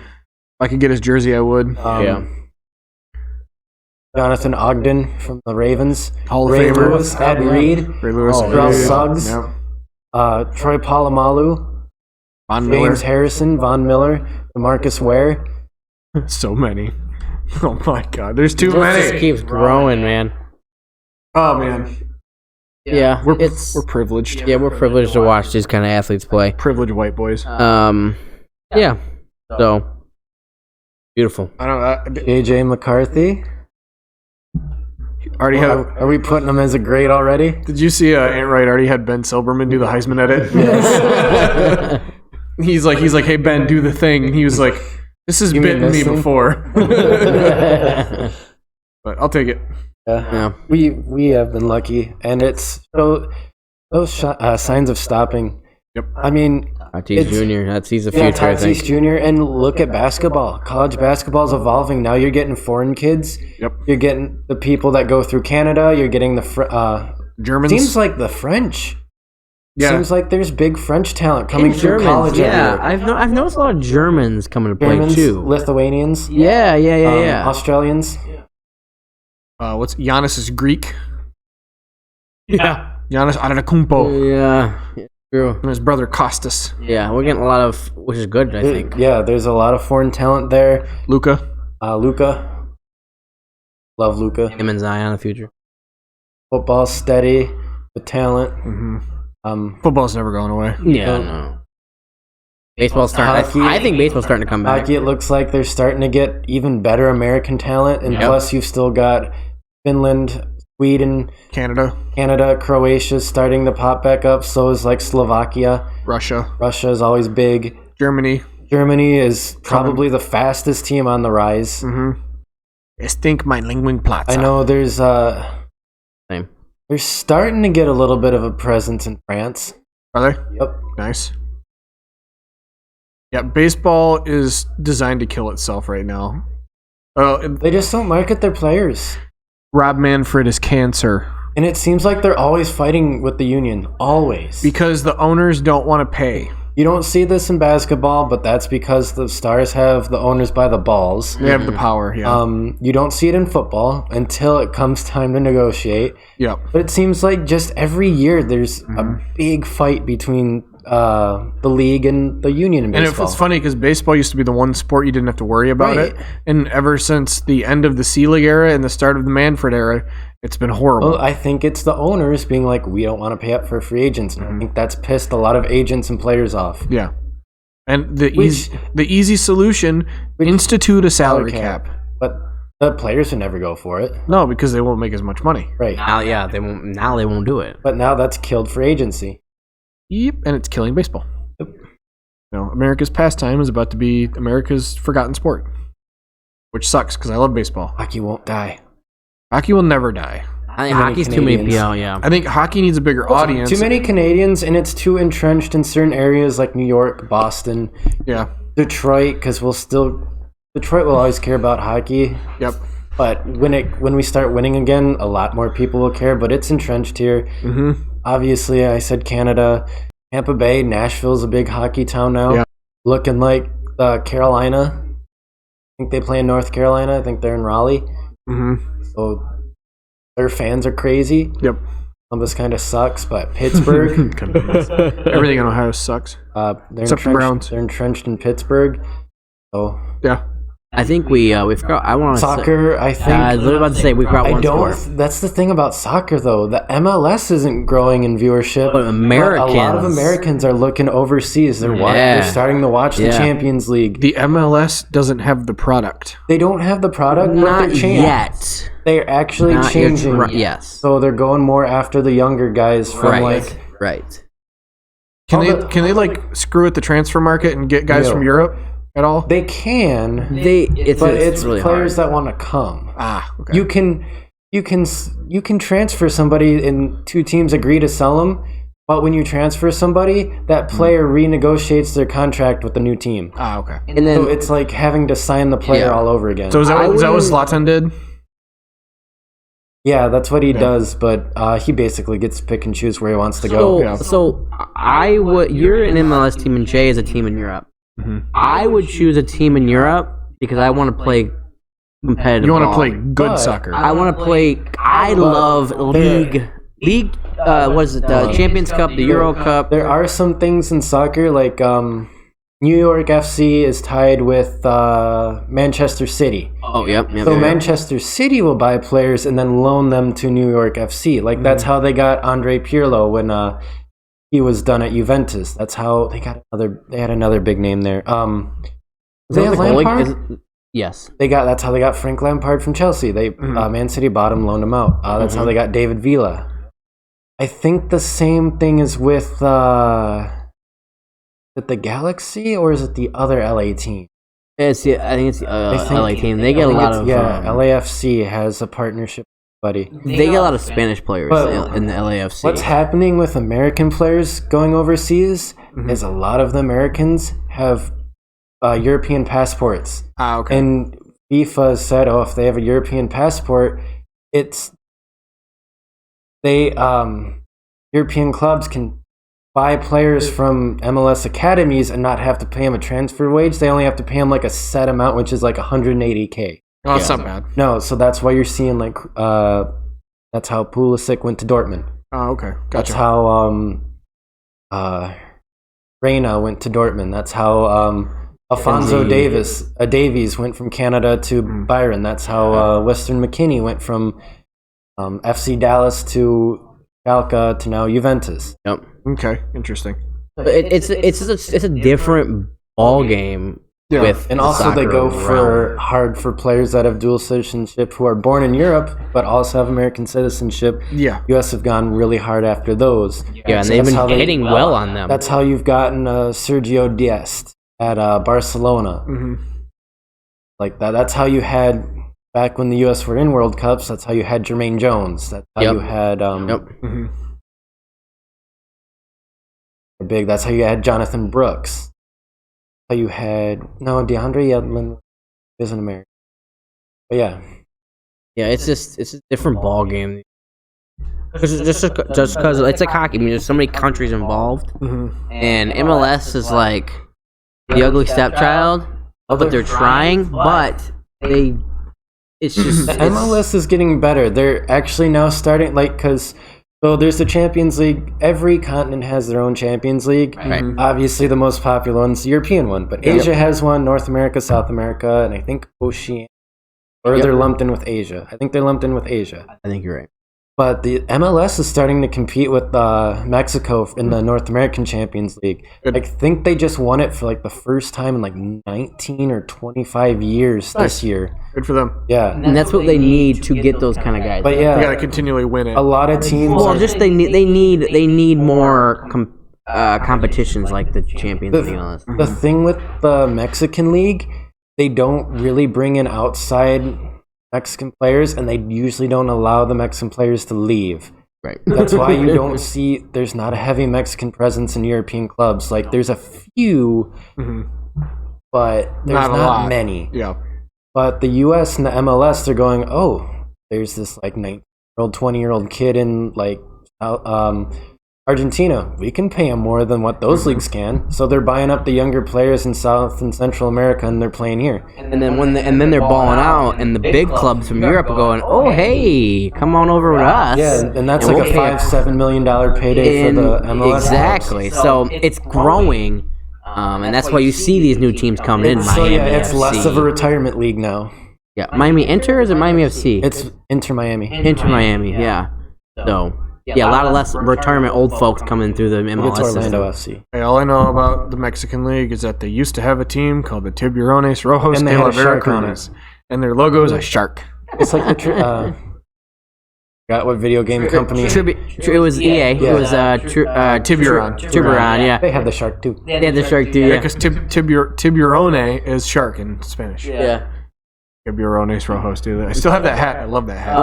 I could get his jersey, I would. Yeah. Jonathan Ogden from the Ravens. Hall of Ray Famer. Lewis, Ed Reed, Ray Lewis. Terrell Suggs, Yep. Troy Polamalu, Von Miller. James Harrison, Von Miller, DeMarcus Ware, So many. Oh my god, there's too It just many. keeps growing, man. Oh man, Yeah, we're we're privileged. yeah, we're privileged to watch these kind of athletes play. Privileged white boys. Yeah. So beautiful. I don't know. AJ McCarthy. Already have. Are we putting him as a great already? Did you see Ant Wright already had Ben Silberman do the Heisman edit? He's like, hey Ben, do the thing. And he was like, this has bitten me before. But I'll take it. Yeah. We have been lucky, and it's those signs of stopping. Yep. I mean, Tatis Jr. He's the future, I think. Tatis Jr. And look at basketball. College basketball is evolving. Now you're getting foreign kids. Yep. You're getting the people that go through Canada. You're getting the Germans. Seems like the French. Yeah. Seems like there's big French talent coming through Germans, college. yeah. every year. I've noticed a lot of Germans coming to play Germans, too. Lithuanians. Yeah. Australians. What's Giannis is Greek. Yeah. Giannis Antetokounmpo Yeah. True. and his brother Kostas. Yeah, we're getting a lot of, which is good, I think. Yeah, there's a lot of foreign talent there. Luca. Luca. Love Luca. Him and Zion in the future. Football steady. The talent. Mm-hmm. Football's never going away. Yeah, no. Baseball's starting. Hockey. I think baseball's starting to come back. Hockey, it looks like they're starting to get even better American talent. And plus, you've still got Finland, Sweden, Canada, Croatia starting to pop back up. So is like Slovakia. Russia is always big. Germany is probably the fastest team on the rise. Mm-hmm. Ich think mein Lingwing-Platz. I know there's Same. they're starting to get a little bit of a presence in France. Are they? Yep. Nice. Yeah, baseball is designed to kill itself right now. They just don't market their players. Rob Manfred is cancer. And it seems like they're always fighting with the union. Always. Because the owners don't want to pay. You don't see this in basketball, but that's because the Stars have the owners by the balls. They have the power, yeah. You don't see it in football until it comes time to negotiate. Yep. But it seems like just every year there's a big fight between the league and the union in baseball. And it's funny because baseball used to be the one sport you didn't have to worry about it. And ever since the end of the Selig era and the start of the Manfred era, it's been horrible. Well, I think it's the owners being like, we don't want to pay up for free agents. And I think that's pissed a lot of agents and players off. Yeah. And the easy solution, institute a salary cap. But the players would never go for it. No, because they won't make as much money. Right. Now, they won't. Now they won't do it. But now that's killed free agency. Yep, and it's killing baseball. Yep. America's pastime is about to be America's forgotten sport, which sucks because I love baseball. Hockey won't die. Hockey will never die. I think hockey's too many people. Yeah. I think hockey needs a bigger audience. Too many Canadians, and it's too entrenched in certain areas like New York, Boston, Detroit. Because Detroit will always care about hockey. Yep. But when we start winning again, a lot more people will care. But it's entrenched here. Mm-hmm. Obviously, I said Canada, Tampa Bay, Nashville's a big hockey town now. Yeah. Looking like Carolina. I think they play in North Carolina. I think they're in Raleigh. Mm-hmm. So their fans are crazy. Yep. Columbus kind of sucks, but Pittsburgh. Everything in Ohio sucks. Except the Browns. They're entrenched in Pittsburgh. So yeah. I think we forgot. I want to soccer. I think I was about to say we forgot one sport. That's the thing about soccer, though. The MLS isn't growing in viewership. But Americans, a lot of Americans are looking overseas. They're starting to watch the Champions League. The MLS doesn't have the product. They don't have the product, but they're changing. Yet. They're actually changing. Yes. So they're going more after the younger guys from right. Can they like screw at the transfer market and get guys from Europe at all? They can. It's really players hard. that want to come. Okay. You can transfer somebody and two teams agree to sell them, but when you transfer somebody, that player renegotiates their contract with the new team. Okay. And then so it's like having to sign the player all over again. So is that what Zlatan did? Yeah, that's what he does, but he basically gets to pick and choose where he wants to go. So you're an MLS team and Jay is a team in Europe. Mm-hmm. I would choose a team in Europe because I want to play competitive. You want to play good soccer. I want to play. I love league. What is it? The Champions Cup, the Euro Cup. There are some things in soccer like New York FC is tied with Manchester City. Oh, yep. So Manchester City will buy players and then loan them to New York FC. Like that's how they got Andre Pirlo when he was done at Juventus. That's how they got They had another big name there. They have Lampard. Yes. That's how they got Frank Lampard from Chelsea. They Man City bought him, loaned him out. That's how they got David Villa. I think the same thing is with is it the Galaxy or is it the other LA team? I think it's the LA team. They get a lot of LAFC has a partnership, buddy. They get a lot of Spanish players in the LAFC. What's happening with American players going overseas is a lot of the Americans have European passports. Okay. And FIFA said, if they have a European passport, European clubs can buy players from MLS academies and not have to pay them a transfer wage. They only have to pay them like a set amount, which is like $180K. Oh, that's not bad. No, so that's why you're seeing like that's how Pulisic went to Dortmund. Oh, okay, gotcha. That's how Reyna went to Dortmund. That's how Alphonso Davies went from Canada to Bayern. That's how Weston McKennie went from FC Dallas to Schalke to now Juventus. Yep. Okay, interesting. It's a different ball game. Yeah. And also they go hard for players that have dual citizenship who are born in Europe but also have American citizenship. Yeah. US have gone really hard after those. Yeah, and they've been hitting well on them. That's how you've gotten Sergio Dest at Barcelona. Like that. That's how you had back when the US were in World Cups. That's how you had Jermaine Jones. That's how you had big. That's how you had Jonathan Brooks. How you had DeAndre Yedlin isn't American. But yeah, it's a different ball game. Just because it's like hockey. I mean, there's so many countries involved, and MLS is like the ugly stepchild. But they're trying. But it's just MLS is getting better. They're actually now starting because. So there's the Champions League. Every continent has their own Champions League. Right. Obviously, the most popular one's the European one, but Asia has one, North America, South America, and I think Oceania. Or they're lumped in with Asia. I think they're lumped in with Asia. I think you're right. But the MLS is starting to compete with Mexico in the North American Champions League. I think they just won it for like the first time in like 19 or 25 years this year. Good for them. Yeah. And that's what they need to get those kind of guys. But yeah, they gotta continually win it. A lot of teams. Well, just they need more competitions like the Champions League. The thing with the Mexican League, they don't really bring in outside Mexican players, and they usually don't allow the Mexican players to leave. Right. That's why you don't see. There's not a heavy Mexican presence in European clubs. Like there's a few, but there's not many. Yeah. But the U.S. and the MLS, they're going, there's this like 19-year-old, 20-year-old kid in like Argentina. We can pay him more than what those leagues can. So they're buying up the younger players in South and Central America, and they're playing here. And then they're balling out, and the big clubs from Europe are going, hey, come on over with us. Yeah, and that's like a $5-7 million payday for the MLS. Exactly. So it's growing. And that's why you see these new teams coming in. Miami it's FC. less of a retirement league now. Yeah, Miami Inter, or is it Miami FC? It's Inter Miami. Inter Miami, yeah. So, a lot of less retirement old folks coming through the MLS It's Orlando system. FC. Hey, all I know about the Mexican League is that they used to have a team called the Tiburones Rojos And they de had la a shark on Veracruz, and their logo is a shark. It's like the got what video game company? It was EA. It was Tiburon. Tiburon, yeah. They had the shark too. They had the shark too, Yeah, yeah. because Tiburone is shark in Spanish. Yeah. Tiburones Rojos, dude. I still have that hat. I love that hat.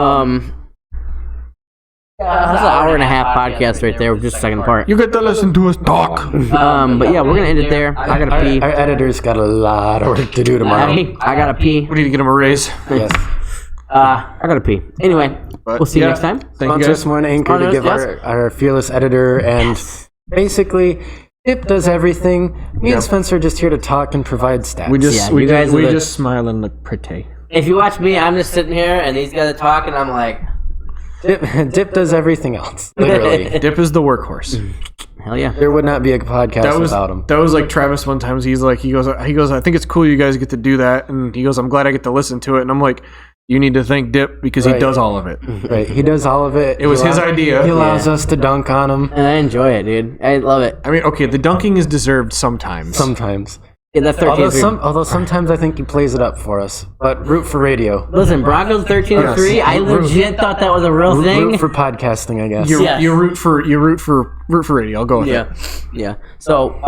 That's an hour and a half podcast right there with just the second part. You get to listen to us talk. But yeah, we're gonna end it there. I gotta pee. Our editor's got a lot of work to do tomorrow. I gotta pee. We need to get him a raise. Yes. I gotta pee. Anyway, we'll see you next time. Thank you Sponsor guys. us more on Anchor to give our fearless editor and basically Dip does everything. Me and Spencer are just here to talk and provide stats. We just Yeah, we you guys are the- just smile and look pretty. If you watch me, I'm just sitting here and these guys are talking. I'm like, Dip does everything else. Literally. Dip is the workhorse. Hell yeah. There would not be a podcast without him. That was like Travis one time. He goes, I think it's cool you guys get to do that. And he goes, I'm glad I get to listen to it. And I'm like, you need to thank Dip because he does all of it. Right. He does all of it. It was his idea. He allows us to dunk on him. And I enjoy it, dude. I love it. I mean, okay, the dunking is deserved sometimes. In the 13th although sometimes I think he plays it up for us. But root for radio. Listen, Broncos 13-3. I legit thought that was a real thing. Root for podcasting, I guess. You root for radio. I'll go with it. Yeah. So,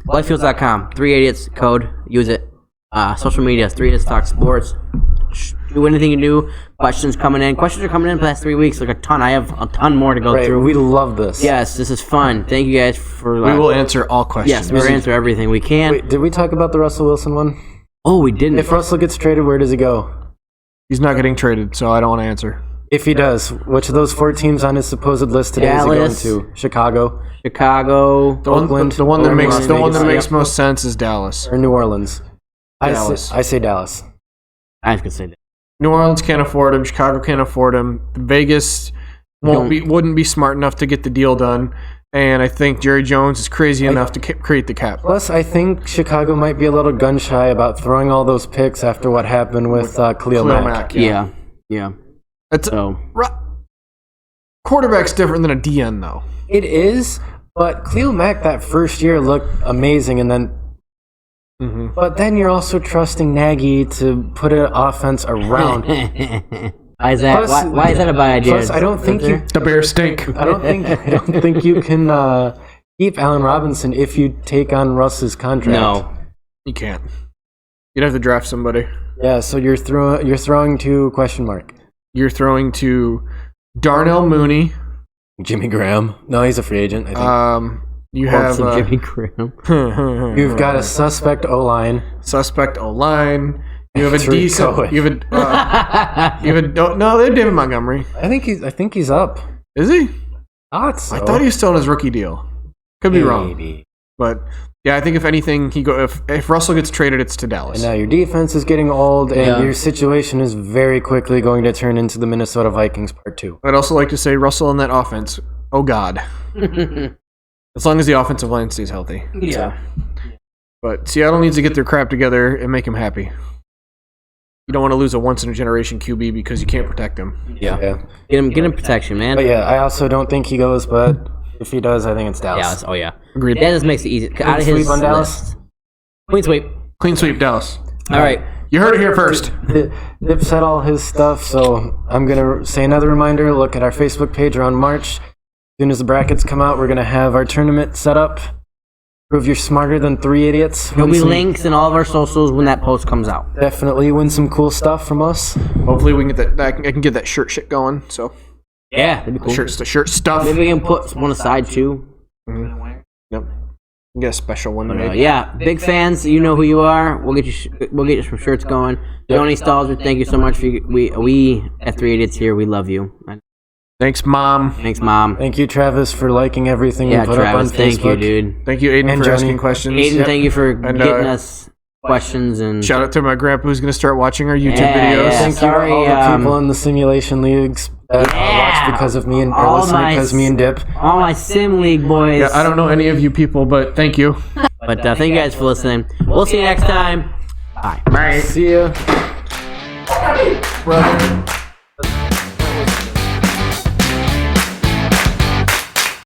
lifefields.com, 3 Idiots code, use it. Social media, 3 Idiots Talk Sports. Do anything you do. Questions are coming in for the last 3 weeks, like a ton. I have a ton more to go through. We love this. Yes, this is fun. Thank you guys for. We will answer all questions. Yes, we'll answer everything we can. Wait, did we talk about the Russell Wilson one? Oh, we didn't. If Russell gets traded, where does he go? He's not getting traded, so I don't want to answer. If he does, which of those 4 teams on his supposed list today Dallas, is he going to? Chicago, Oakland. The one that makes most sense is Dallas or New Orleans. Dallas. I say Dallas. I was gonna say that. New Orleans can't afford him. Chicago can't afford him. Vegas wouldn't be smart enough to get the deal done. And I think Jerry Jones is crazy enough to create the cap. Plus, I think Chicago might be a little gun shy about throwing all those picks after what happened with Khalil Mack. Yeah. Quarterback's different than a DN, though. It is, but Khalil Mack that first year looked amazing, and then. Mm-hmm. But then you're also trusting Nagy to put an offense around. Why is that a bad idea? Plus, I don't think the Bears stink. I don't think you can keep Allen Robinson if you take on Russ's contract. No, you can't. You'd have to draft somebody. Yeah, so you're throwing to question mark. You're throwing to Darnell Mooney, Jimmy Graham. No, he's a free agent. I think. You have Jimmy Graham. You've got a suspect O-line. You have a decent. You have a. No, they're David Montgomery. I think he's up. Is he? Thought so. I thought he was still on his rookie deal. Could be wrong. But yeah, I think if anything, if Russell gets traded, it's to Dallas. And now your defense is getting old, and your situation is very quickly going to turn into the Minnesota Vikings Part 2. I'd also like to say Russell in that offense. Oh God. As long as the offensive line stays healthy. Yeah. But Seattle needs to get their crap together and make him happy. You don't want to lose a once-in-a-generation QB because you can't protect him. Yeah. Get him protection, man. But yeah, I also don't think he goes, but if he does, I think it's Dallas. Oh, yeah. Agreed. That just makes it easy. Out of his sweep on Dallas? Clean sweep. Clean sweep, Dallas. All right. You heard it here first. Dip said all his stuff, so I'm going to say another reminder. Look at our Facebook page around March. As soon as the brackets come out, we're going to have our tournament set up. Prove you're smarter than 3 idiots. There'll be links in all of our socials when that post comes out. Definitely win some cool stuff from us. Hopefully we can get that. I can get that shirt shit going. So yeah, that'd be cool. The shirt stuff. Maybe we can put one aside too. Mm-hmm. Yep. Get a special one made. Yeah, big fans. You know who you are. We'll get you some shirts going. Tony Stalzer, thank you so much for we at 3 Idiots here. We love you. Thanks, Mom. Thank you, Travis, for liking everything we put up on Facebook. Thank you, dude. Thank you, Aiden, for asking questions. Aiden, thank you for getting us questions. And shout out to my grandpa who's going to start watching our YouTube videos. Thank you all the people in the simulation leagues that watch because of me and listen because me and Dip. All my sim league boys. Yeah, I don't know any of you people, but thank you. But thank you guys for listening. We'll see you next time. Bye. See ya. Brother.